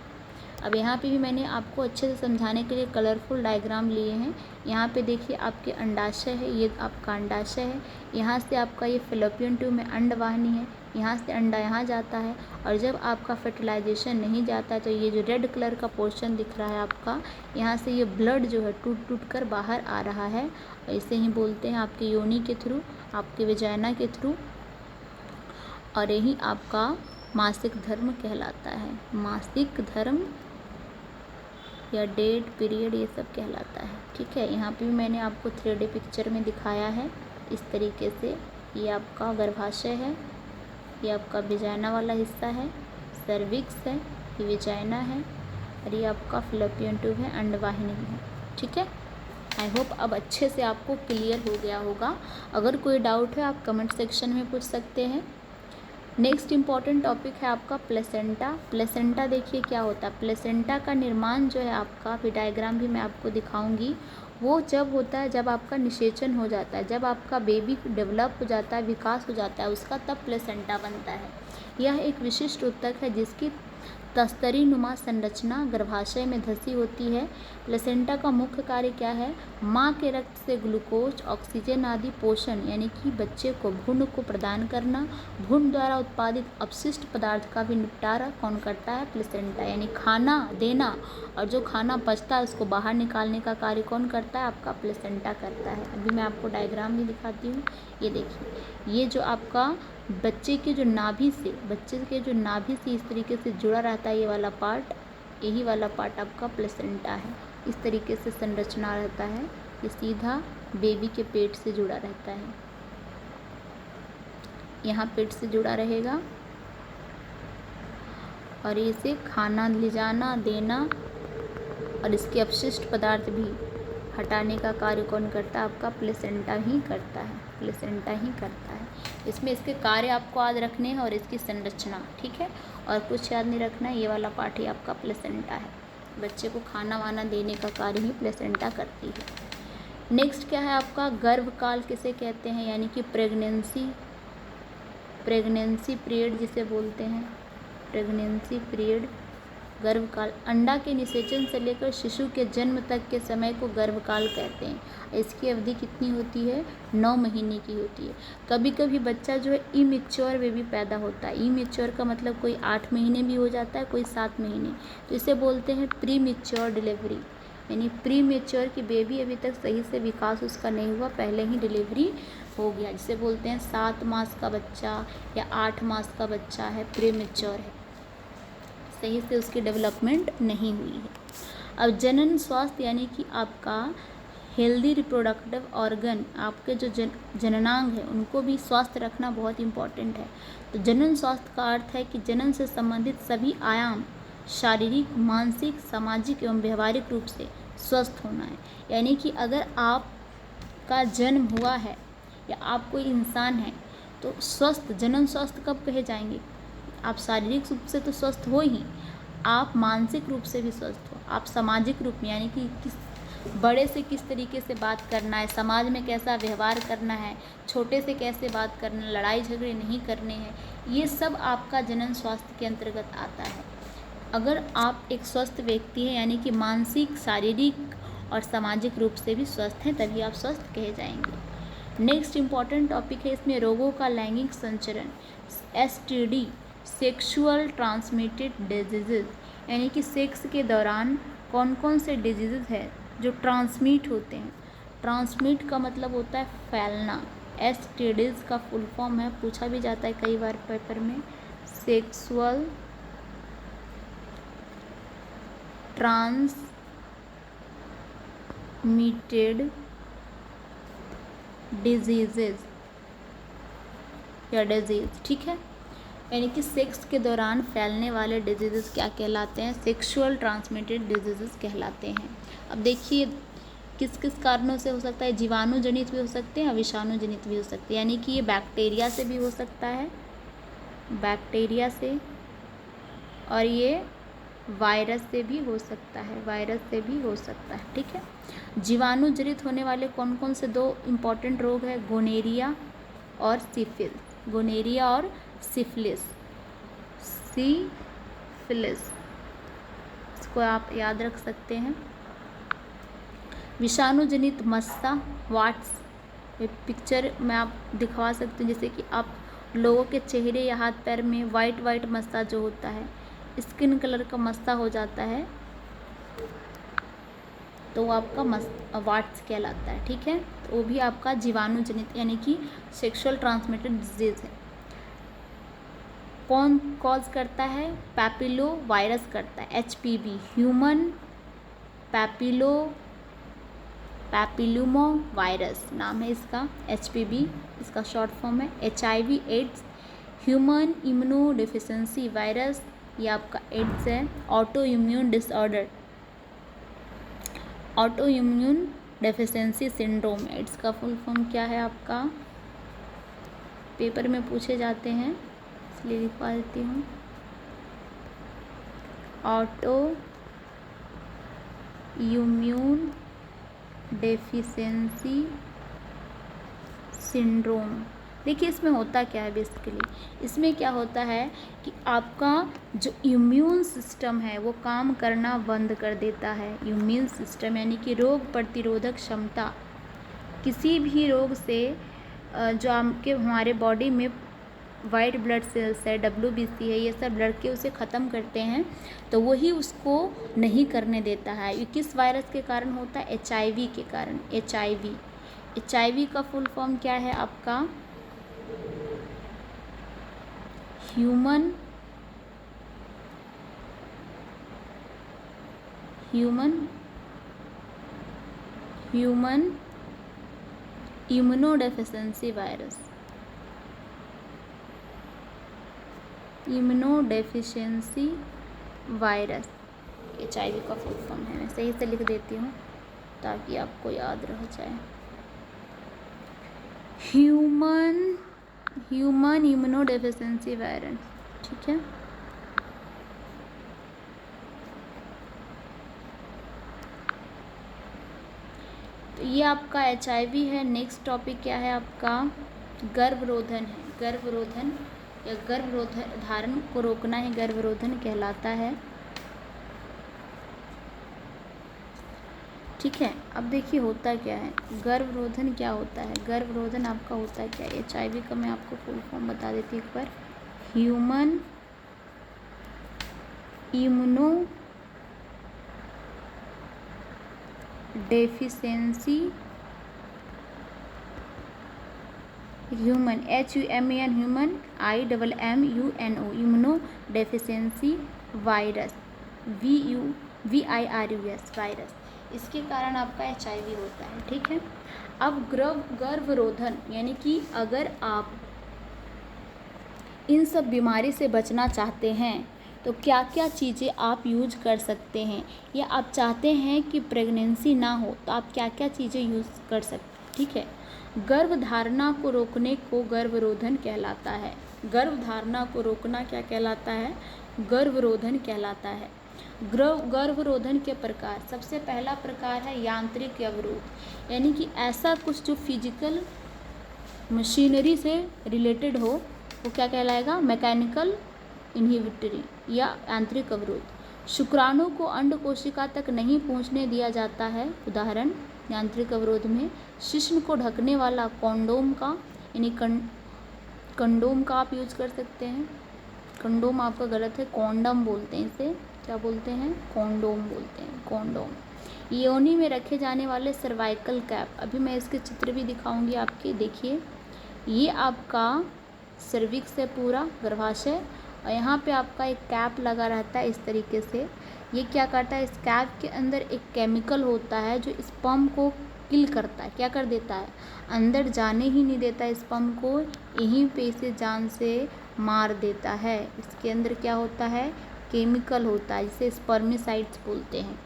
अब यहाँ पे भी मैंने आपको अच्छे से समझाने के लिए कलरफुल डायग्राम लिए हैं। यहाँ पे देखिए आपके अंडाशय है, ये आपका अंडाशय है, यहाँ से आपका ये फैलोपियन ट्यूब में अंडवाहिनी है, यहाँ से अंडा यहाँ जाता है। और जब आपका फर्टिलाइजेशन नहीं जाता है तो ये जो रेड कलर का पोर्शन दिख रहा है आपका, यहाँ से ये ब्लड जो है टूट टूट कर बाहर आ रहा है। और इसे ही बोलते हैं आपके योनि के थ्रू, आपके वेजाइना के थ्रू, और यही आपका मासिक धर्म कहलाता है। मासिक धर्म या डेट, पीरियड, ये सब कहलाता है, ठीक है। यहाँ पे भी मैंने आपको 3D पिक्चर में दिखाया है इस तरीके से। ये आपका गर्भाशय है, ये आपका वेजाइना वाला हिस्सा है, सर्विक्स है, ये वेजाइना है, और ये आपका फैलोपियन ट्यूब है, अंडवाहिनी है, ठीक है। आई होप अब अच्छे से आपको क्लियर हो गया होगा। अगर कोई डाउट है आप कमेंट सेक्शन में पूछ सकते हैं। नेक्स्ट इम्पॉर्टेंट टॉपिक है आपका प्लेसेंटा। प्लेसेंटा देखिए क्या होता है। प्लेसेंटा का निर्माण जो है आपका, फिर डायग्राम भी मैं आपको दिखाऊंगी, वो जब होता है जब आपका निषेचन हो जाता है, जब आपका बेबी डेवलप हो जाता है, विकास हो जाता है उसका, तब प्लेसेंटा बनता है। यह एक विशिष्ट ऊतक है जिसकी तस्तरी नुमा संरचना गर्भाशय में धसी होती है। प्लेसेंटा का मुख्य कार्य क्या है? माँ के रक्त से ग्लूकोज, ऑक्सीजन आदि पोषण यानी कि बच्चे को भ्रूण को प्रदान करना। भ्रूण द्वारा उत्पादित अपशिष्ट पदार्थ का भी निपटारा कौन करता है? प्लेसेंटा। यानी खाना देना और जो खाना बचता है उसको बाहर निकालने का कार्य कौन करता है? आपका प्लेसेंटा करता है। अभी मैं आपको डायग्राम भी दिखाती हूँ। ये देखिए, ये जो आपका बच्चे के जो नाभि से इस तरीके से जुड़ा रहता है, ये वाला पार्ट, यही वाला पार्ट आपका प्लेसेंटा है। इस तरीके से संरचना रहता है, ये सीधा बेबी के पेट से जुड़ा रहता है, यहाँ पेट से जुड़ा रहेगा और इसे खाना ले जाना देना और इसके अपशिष्ट पदार्थ भी हटाने का कार्य कौन करता है? आपका प्लेसेंटा ही करता है, प्लेसेंटा ही करता है। इसमें इसके कार्य आपको याद रखने हैं और इसकी संरचना, ठीक है, और कुछ याद नहीं रखना है। ये वाला पार्ट ही आपका प्लेसेंटा है। बच्चे को खाना वाना देने का कार्य ही प्लेसेंटा करती है। नेक्स्ट क्या है आपका? गर्भकाल किसे कहते हैं? यानी कि प्रेगनेंसी पीरियड जिसे बोलते हैं, प्रेगनेंसी पीरियड, गर्भकाल। अंडा के निषेचन से लेकर शिशु के जन्म तक के समय को गर्भकाल कहते हैं। इसकी अवधि कितनी होती है? 9 महीने की होती है। कभी कभी बच्चा जो है इमेच्योर बेबी पैदा होता है। इमेच्योर का मतलब कोई 8 महीने भी हो जाता है, कोई 7 महीने, तो इसे बोलते हैं प्री मेच्योर डिलीवरी। यानी प्री मेच्योर की बेबी अभी तक सही से विकास उसका नहीं हुआ, पहले ही डिलीवरी हो गया, जिसे बोलते हैं 7 मास का बच्चा या 8 मास का बच्चा है, प्री मेच्योर है, सही से उसकी डेवलपमेंट नहीं हुई है। अब जनन स्वास्थ्य यानी कि आपका हेल्दी रिप्रोडक्टिव ऑर्गन, आपके जो जननांग है उनको भी स्वस्थ रखना बहुत इम्पॉर्टेंट है। तो जनन स्वास्थ्य का अर्थ है कि जनन से संबंधित सभी आयाम शारीरिक, मानसिक, सामाजिक एवं व्यवहारिक रूप से स्वस्थ होना है। यानी कि अगर आपका जन्म हुआ है या आप कोई इंसान है तो स्वस्थ, जनन स्वस्थ कब कहे जाएंगे? आप शारीरिक रूप से तो स्वस्थ हो ही, आप मानसिक रूप से भी स्वस्थ हो, आप सामाजिक रूप में यानी कि किस बड़े से किस तरीके से बात करना है, समाज में कैसा व्यवहार करना है, छोटे से कैसे बात करना, लड़ाई झगड़े नहीं करने हैं, ये सब आपका जनन स्वास्थ्य के अंतर्गत आता है। अगर आप एक स्वस्थ व्यक्ति हैं यानी कि मानसिक, शारीरिक और सामाजिक रूप से भी स्वस्थ हैं, तभी आप स्वस्थ कहे जाएंगे। नेक्स्ट इम्पॉर्टेंट टॉपिक है इसमें रोगों का लैंगिक संचरण, STD, सेक्सुअल ट्रांसमिटेड डिजीज़, यानी कि सेक्स के दौरान कौन कौन से डिजीज़ है जो ट्रांसमिट होते हैं। ट्रांसमिट का मतलब होता है फैलना। STDs का फुल फॉर्म है, पूछा भी जाता है कई बार पेपर में, सेक्सुअल ट्रांसमिटेड डिजीज़ या डिजीज़, ठीक है। यानी कि सेक्स के दौरान फैलने वाले डिजीज़ क्या कहलाते हैं? सेक्सुअल ट्रांसमिटेड डिजीज़ कहलाते हैं। अब देखिए किस किस कारणों से हो सकता है? जीवाणु जनित भी हो सकते हैं और विषाणु जनित भी हो सकते हैं। यानी कि ये बैक्टीरिया से भी हो सकता है, बैक्टीरिया से, और ये वायरस से भी हो सकता है, वायरस से भी हो सकता है, ठीक है। जीवाणु जनित होने वाले कौन कौन से 2 इम्पॉर्टेंट रोग हैं? गोनेरिया और सिफिलिस, गोनेरिया और सिफिलिस, इसको आप याद रख सकते हैं। विषाणु जनित मस्सा, वाट्स, पिक्चर में आप दिखवा सकते हैं, जैसे कि आप लोगों के चेहरे या हाथ पैर में वाइट मस्सा जो होता है, स्किन कलर का मस्सा हो जाता है, तो वो आपका वाट्स कहलाता है, ठीक है। तो वो भी आपका जीवाणु जनित यानी कि सेक्सुअल ट्रांसमिटेड डिजीज़ है। कौन कॉज करता है? पैपिलो वायरस करता है, HPV, ह्यूमन पैपिलोमा वायरस नाम है इसका, HPV इसका शॉर्ट फॉर्म है। HIV AIDS, human immunodeficiency virus, ये आपका एड्स है। Autoimmune disorder, autoimmune deficiency syndrome, AIDS का फुल फॉर्म क्या है आपका? पेपर में पूछे जाते हैं इसलिए लिखवा देती हूँ, ऑटो इम्यून डेफिशिएंसी सिंड्रोम। देखिए इसमें होता क्या है बेसिकली, इसमें क्या होता है कि आपका जो इम्यून सिस्टम है वो काम करना बंद कर देता है। इम्यून सिस्टम यानी कि रोग प्रतिरोधक क्षमता, किसी भी रोग से जो आपके हमारे बॉडी में वाइट ब्लड सेल्स है, WBC है, ये सब लड़के उसे ख़त्म करते हैं, तो वही उसको नहीं करने देता है। ये किस वायरस के कारण होता है? HIV के कारण। HIV का फुल फॉर्म क्या है आपका? Human immunodeficiency virus. Immunodeficiency virus HIV का फुल फॉर्म है। मैं सही से लिख देती हूँ ताकि आपको याद रह जाए। ह्यूमन इम्यूनोडेफिशिएंसी वायरस, ठीक है। तो ये आपका HIV है। नेक्स्ट टॉपिक क्या है आपका? गर्भरोधन है। गर्भरोधन या गर्भरोधन धारण को रोकना है, गर्भरोधन कहलाता है, ठीक है। अब देखिए होता क्या है, गर्भरोधन क्या होता है? गर्भरोधन आपका होता है क्या? HIV का मैं आपको फुल फॉर्म बता देती हूँ एक बार। Human immunodeficiency, human HUMAN, human IMMUNO, immunodeficiency virus, VIRUS virus. इसके कारण आपका HIV होता है, ठीक है। अब गर्भरोधन यानी कि अगर आप इन सब बीमारी से बचना चाहते हैं तो क्या क्या चीज़ें आप यूज कर सकते हैं, या आप चाहते हैं कि प्रेगनेंसी ना हो तो आप क्या क्या चीज़ें यूज़ कर सकते हैं, ठीक है। गर्भधारणा को रोकने को गर्भरोधन कहलाता है। गर्भधारणा को रोकना क्या कहलाता है? गर्भरोधन कहलाता है। गर्भरोधन के प्रकार, सबसे पहला प्रकार है यांत्रिक अवरोध, यानी कि ऐसा कुछ जो फिजिकल मशीनरी से रिलेटेड हो, वो क्या कहलाएगा? मैकेनिकल इनहिबिटरी या यांत्रिक अवरोध। शुक्राणु को अंड कोशिका तक नहीं पहुंचने दिया जाता है। उदाहरण यांत्रिक अवरोध में शिश्न को ढकने वाला कॉन्डोम का, यानी कंडोम का आप यूज कर सकते हैं। कंडोम आपका गलत है, कॉन्डम बोलते हैं इसे। क्या बोलते हैं? कॉन्डोम बोलते हैं, कॉन्डोम। योनि में रखे जाने वाले सर्वाइकल कैप, अभी मैं इसके चित्र भी दिखाऊंगी आपके, देखिए ये आपका सर्विक्स है, पूरा गर्भाशय, और यहाँ पे आपका एक कैप लगा रहता है इस तरीके से। ये क्या करता है? इस कैप के अंदर एक केमिकल होता है जो स्पर्म को किल करता है, क्या कर देता है? अंदर जाने ही नहीं देता है स्पर्म को, यहीं पे इसे जान से मार देता है। इसके अंदर क्या होता है? केमिकल होता है जिसे स्पर्मिसाइड्स बोलते हैं।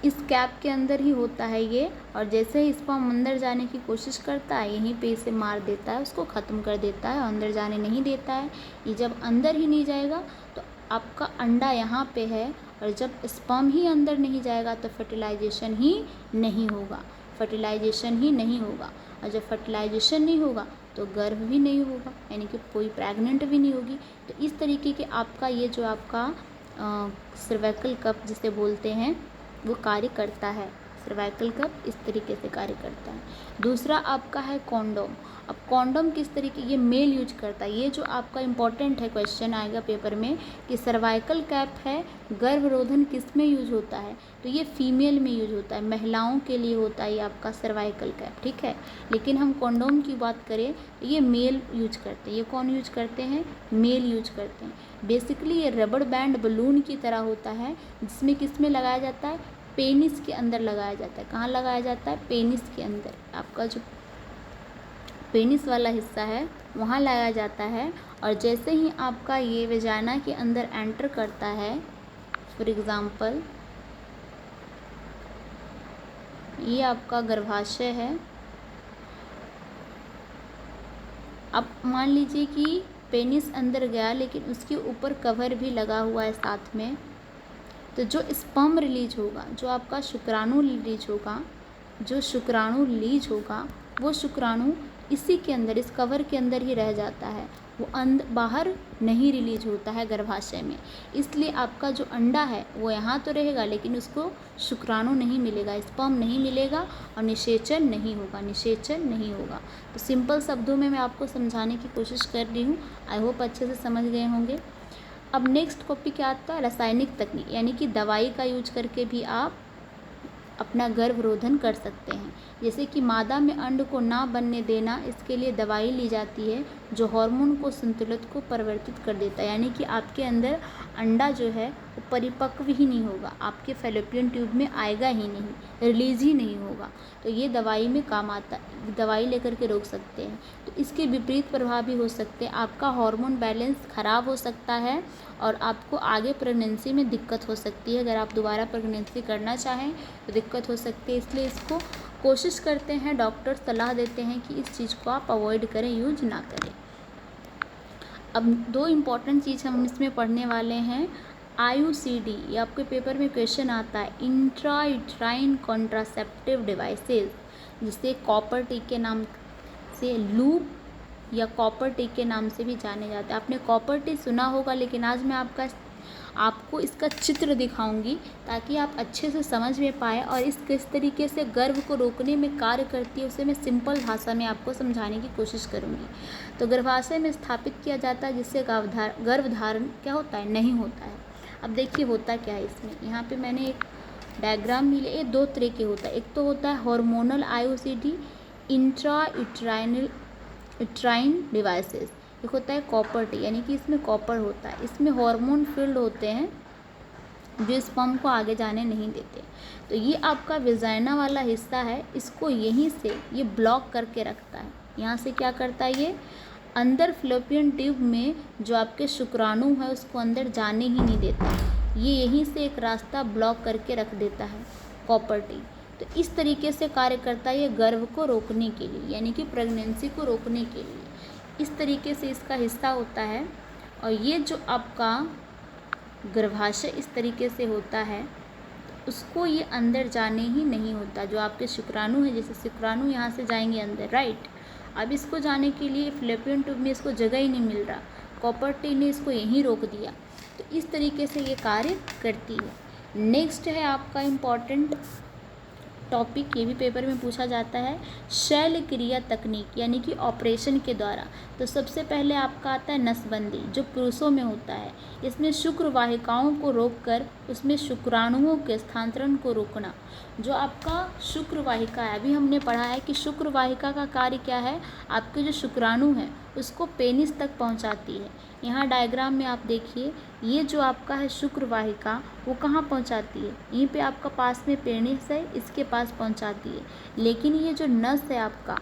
इस कैप के अंदर ही होता है ये, और जैसे ही स्पर्म अंदर जाने की कोशिश करता है यहीं पे इसे मार देता है, उसको ख़त्म कर देता है, अंदर जाने नहीं देता है। ये जब अंदर ही नहीं जाएगा तो आपका अंडा यहाँ पे है, और जब स्पर्म ही अंदर नहीं जाएगा तो फर्टिलाइजेशन ही नहीं होगा, फर्टिलाइजेशन ही नहीं होगा। और जब फर्टिलाइजेशन नहीं होगा तो गर्भ भी नहीं होगा, यानी कि कोई प्रेग्नेंट भी नहीं होगी। तो इस तरीके के आपका ये जो आपका सर्वाइकल कप जिसे बोलते हैं वो कार्य करता है। सर्वाइकल कप इस तरीके से कार्य करता है। दूसरा आपका है कॉन्डोम। अब कॉन्डोम किस तरीके, ये मेल यूज करता है। ये जो आपका इम्पॉर्टेंट है, क्वेश्चन आएगा पेपर में कि सर्वाइकल कैप है, गर्भरोधन किस में यूज होता है? तो ये फीमेल में यूज होता है, महिलाओं के लिए होता है ये आपका सर्वाइकल कैप, ठीक है। लेकिन हम कॉन्डोम की बात करें तो ये मेल यूज करते हैं। ये कौन यूज करते हैं? मेल यूज करते हैं। बेसिकली ये रबड़ बैंड बलून की तरह होता है, जिसमें किस में लगाया जाता है? पेनिस के अंदर लगाया जाता है। कहाँ लगाया जाता है? पेनिस के अंदर। आपका जो पेनिस वाला हिस्सा है वहाँ लगाया जाता है, और जैसे ही आपका ये वेजाइना के अंदर एंटर करता है, फॉर एग्ज़ाम्पल ये आपका गर्भाशय है। अब मान लीजिए कि पेनिस अंदर गया लेकिन उसके ऊपर कवर भी लगा हुआ है साथ में, तो जो स्पर्म रिलीज होगा, जो आपका शुक्राणु रिलीज होगा, वो शुक्राणु इसी के अंदर, इस कवर के अंदर ही रह जाता है, वो बाहर नहीं रिलीज होता है गर्भाशय में। इसलिए आपका जो अंडा है वो यहाँ तो रहेगा, लेकिन उसको शुक्राणु नहीं मिलेगा, स्पर्म नहीं मिलेगा और निषेचन नहीं होगा। तो सिंपल शब्दों में मैं आपको समझाने की कोशिश कर रही हूँ, आई होप अच्छे से समझ गए होंगे। अब नेक्स्ट टॉपिक क्या आता है, रासायनिक तकनीक, यानी कि दवाई का यूज करके भी आप अपना गर्भरोधन कर सकते हैं। जैसे कि मादा में अंड को ना बनने देना, इसके लिए दवाई ली जाती है जो हार्मोन को संतुलित को परिवर्तित कर देता है, यानी कि आपके अंदर अंडा जो है वो परिपक्व ही नहीं होगा, आपके फैलोपियन ट्यूब में आएगा ही नहीं, रिलीज ही नहीं होगा। तो ये दवाई में काम आता है, दवाई लेकर के रोक सकते हैं। तो इसके विपरीत प्रभाव भी हो सकते हैं, आपका हार्मोन बैलेंस ख़राब हो सकता है और आपको आगे प्रेगनेंसी में दिक्कत हो सकती है। अगर आप दोबारा प्रेगनेंसी करना चाहें तो दिक्कत हो सकती है, इसलिए इसको कोशिश करते हैं, डॉक्टर सलाह देते हैं कि इस चीज़ को आप अवॉइड करें, यूज ना करें। अब 2 इम्पॉर्टेंट चीज़ हम इसमें पढ़ने वाले हैं, IUCD, ये आपके पेपर में क्वेश्चन आता है, इंट्रा यूट्राइन कॉन्ट्रासेप्टिव डिवाइसेस, जिसे कॉपर टी के नाम से, लूप या कॉपर टी के नाम से भी जाने जाते हैं। आपने कॉपर टी सुना होगा, लेकिन आज मैं आपको इसका चित्र दिखाऊंगी ताकि आप अच्छे से समझ में पाए और इस किस तरीके से गर्भ को रोकने में कार्य करती है उसे मैं सिंपल भाषा में आपको समझाने की कोशिश करूंगी। तो गर्भाशय में स्थापित किया जाता है, जिससे गर्भधारण क्या होता है, नहीं होता है। अब देखिए होता क्या है इसमें, यहाँ पे मैंने एक डायग्राम भी लिया, 2 तरह के होता है। एक तो होता है hormonal IUCD, intra uterine devices. एक होता है कॉपर टी, यानी कि इसमें कॉपर होता है, इसमें हार्मोन फील्ड होते हैं जो स्पर्म को आगे जाने नहीं देते। तो ये आपका विजाइना वाला हिस्सा है, इसको यहीं से ये ब्लॉक करके रखता है। यहाँ से क्या करता है, ये अंदर फ्लोपियन ट्यूब में जो आपके शुक्राणु है उसको अंदर जाने ही नहीं देता, ये यहीं से एक रास्ता ब्लॉक करके रख देता है कॉपर टी। तो इस तरीके से कार्य करता है ये गर्भ को रोकने के लिए, यानी कि प्रेगनेंसी को रोकने के लिए, इस तरीके से इसका हिस्सा होता है। और ये जो आपका गर्भाशय इस तरीके से होता है, उसको ये अंदर जाने ही नहीं होता। जो आपके शुक्राणु है, जैसे शुक्राणु यहाँ से जाएंगे अंदर, राइट। अब इसको जाने के लिए फ्लोपियन ट्यूब में इसको जगह ही नहीं मिल रहा, कॉपर टी ने इसको यहीं रोक दिया। तो इस तरीके से ये कार्य करती है। नेक्स्ट है आपका इम्पॉर्टेंट टॉपिक, ये भी पेपर में पूछा जाता है, शैल क्रिया तकनीक, यानी कि ऑपरेशन के द्वारा। तो सबसे पहले आपका आता है नसबंदी, जो पुरुषों में होता है। इसमें शुक्र वाहिकाओं को रोककर उसमें शुक्राणुओं के स्थानांतरण को रोकना। जो आपका शुक्र वाहिका है, अभी हमने पढ़ा है कि शुक्र वाहिका का कार्य क्या है, आपके जो शुक्राणु हैं उसको पेनिस तक पहुंचाती है। यहाँ डायग्राम में आप देखिए, ये जो आपका है शुक्र वाहिका वो कहाँ पहुँचाती है, यहीं पे आपका पास में पेनिस है, इसके पास पहुँचाती है। लेकिन ये जो नस है आपका,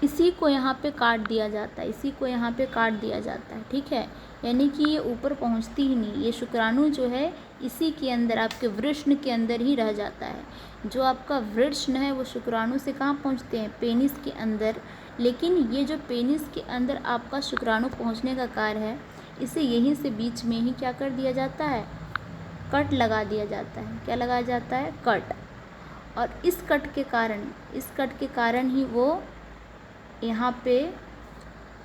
इसी को यहाँ पे काट दिया जाता है, इसी को यहाँ पे काट दिया जाता है, ठीक है। यानी कि ये ऊपर पहुँचती ही नहीं, ये शुक्राणु जो है इसी के अंदर, आपके वृषण के अंदर ही रह जाता है। जो आपका वृषण है वो शुक्राणु से कहाँ पहुँचते हैं, पेनिस के अंदर। लेकिन ये जो पेनिस के अंदर आपका शुक्राणु पहुँचने का कार्य है, इसे यहीं से बीच में ही क्या कर दिया जाता है, कट लगा दिया जाता है। क्या लगाया जाता है, कट। और इस कट के कारण ही वो यहाँ पे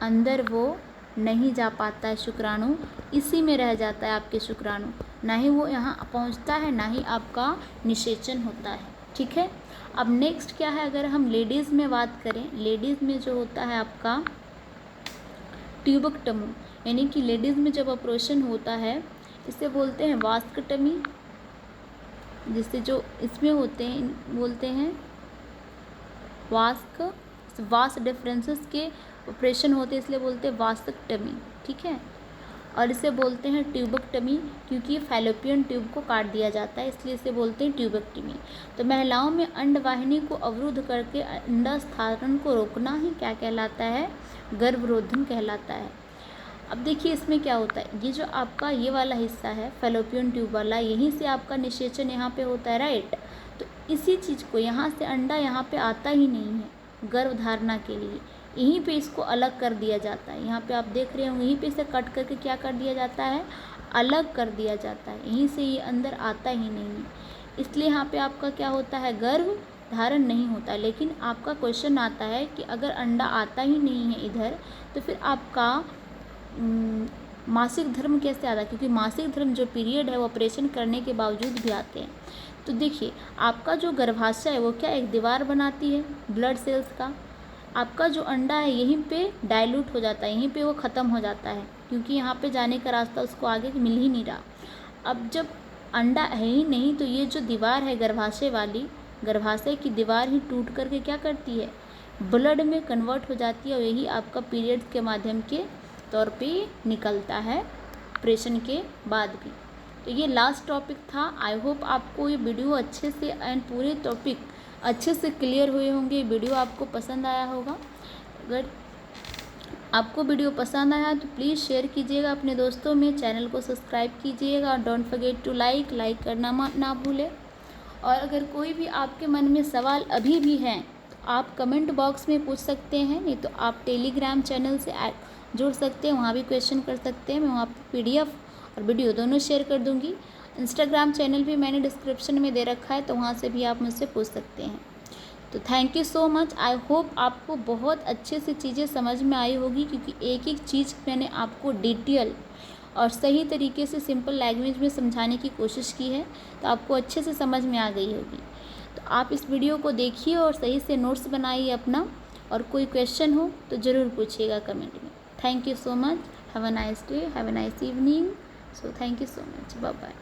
अंदर वो नहीं जा पाता है शुक्राणु, इसी में रह जाता है आपके शुक्राणु, ना ही वो यहाँ पहुँचता है, ना ही आपका निषेचन होता है, ठीक है। अब नेक्स्ट क्या है, अगर हम लेडीज़ में बात करें, लेडीज़ में जो होता है आपका ट्यूबेक्टमी, यानी कि लेडीज़ में जब ऑपरेशन होता है, इसे बोलते हैं वास्कटमी, जिससे जो इसमें होते हैं बोलते हैं वास्ट डिफरेंसेस के ऑपरेशन होते हैं, इसलिए बोलते हैं वास्कटमी, ठीक है। और इसे बोलते हैं ट्यूबेक्टमी, क्योंकि फैलोपियन ट्यूब को काट दिया जाता है, इसलिए इसे बोलते हैं ट्यूबेक्टमी। तो महिलाओं में अंडवाहिनी को अवरुद्ध करके अंडस्थापन को रोकना ही क्या कहलाता है, गर्भरोधन कहलाता है। अब देखिए इसमें क्या होता है, ये जो आपका ये वाला हिस्सा है फैलोपियन ट्यूब वाला, यहीं से आपका निषेचन यहाँ पे होता है, राइट। तो इसी चीज़ को, यहाँ से अंडा यहाँ पे आता ही नहीं है गर्भधारणा के लिए, यहीं पे इसको अलग कर दिया जाता है। यहाँ पे आप देख रहे होंगे, यहीं पे इसे कट करके क्या कर दिया जाता है, अलग कर दिया जाता है, यहीं से ये अंदर आता ही नहीं है। इसलिए यहाँ पे आपका क्या होता है, गर्भ धारण नहीं होता। लेकिन आपका क्वेश्चन आता है कि अगर अंडा आता ही नहीं है इधर, तो फिर आपका मासिक धर्म कैसे आता है? क्योंकि मासिक धर्म जो पीरियड है वो ऑपरेशन करने के बावजूद भी आते हैं। तो देखिए, आपका जो गर्भाशय है वो क्या एक दीवार बनाती है ब्लड सेल्स का। आपका जो अंडा है यहीं पे डाइल्यूट हो जाता है, यहीं पे वो ख़त्म हो जाता है, क्योंकि यहाँ पे जाने का रास्ता उसको आगे मिल ही नहीं रहा। अब जब अंडा है ही नहीं, तो ये जो दीवार है गर्भाशय वाली, गर्भाशय की दीवार ही टूट करके क्या करती है, ब्लड में कन्वर्ट हो जाती है, और यही आपका पीरियड्स के माध्यम के तौर पे निकलता है ऑपरेशन के बाद भी। तो ये लास्ट टॉपिक था। आई होप आपको ये वीडियो अच्छे से एंड पूरे टॉपिक अच्छे से क्लियर हुए होंगे। वीडियो आपको पसंद आया होगा। अगर आपको वीडियो पसंद आया तो प्लीज़ शेयर कीजिएगा अपने दोस्तों में, चैनल को सब्सक्राइब कीजिएगा और डोंट फॉरगेट टू लाइक करना ना भूलें। और अगर कोई भी आपके मन में सवाल अभी भी हैं तो आप कमेंट बॉक्स में पूछ सकते हैं, नहीं तो आप टेलीग्राम चैनल से जुड़ सकते हैं, वहाँ भी क्वेश्चन कर सकते हैं। मैं वहाँ पर PDF और वीडियो दोनों शेयर कर दूँगी। इंस्टाग्राम चैनल भी मैंने डिस्क्रिप्शन में दे रखा है, तो वहाँ से भी आप मुझसे पूछ सकते हैं। तो thank you so much. I hope आपको बहुत अच्छे से चीज़ें समझ में आई होगी, क्योंकि एक एक चीज़ मैंने आपको डिटेल और सही तरीके से सिंपल लैंग्वेज में समझाने की कोशिश की है, तो आपको अच्छे से समझ में आ गई होगी। तो आप इस वीडियो को देखिए और सही से नोट्स बनाइए अपना, और कोई क्वेश्चन हो तो ज़रूर पूछिएगा कमेंट में। Thank you so much. Have a nice day, have a nice evening. So thank you so much. Bye bye.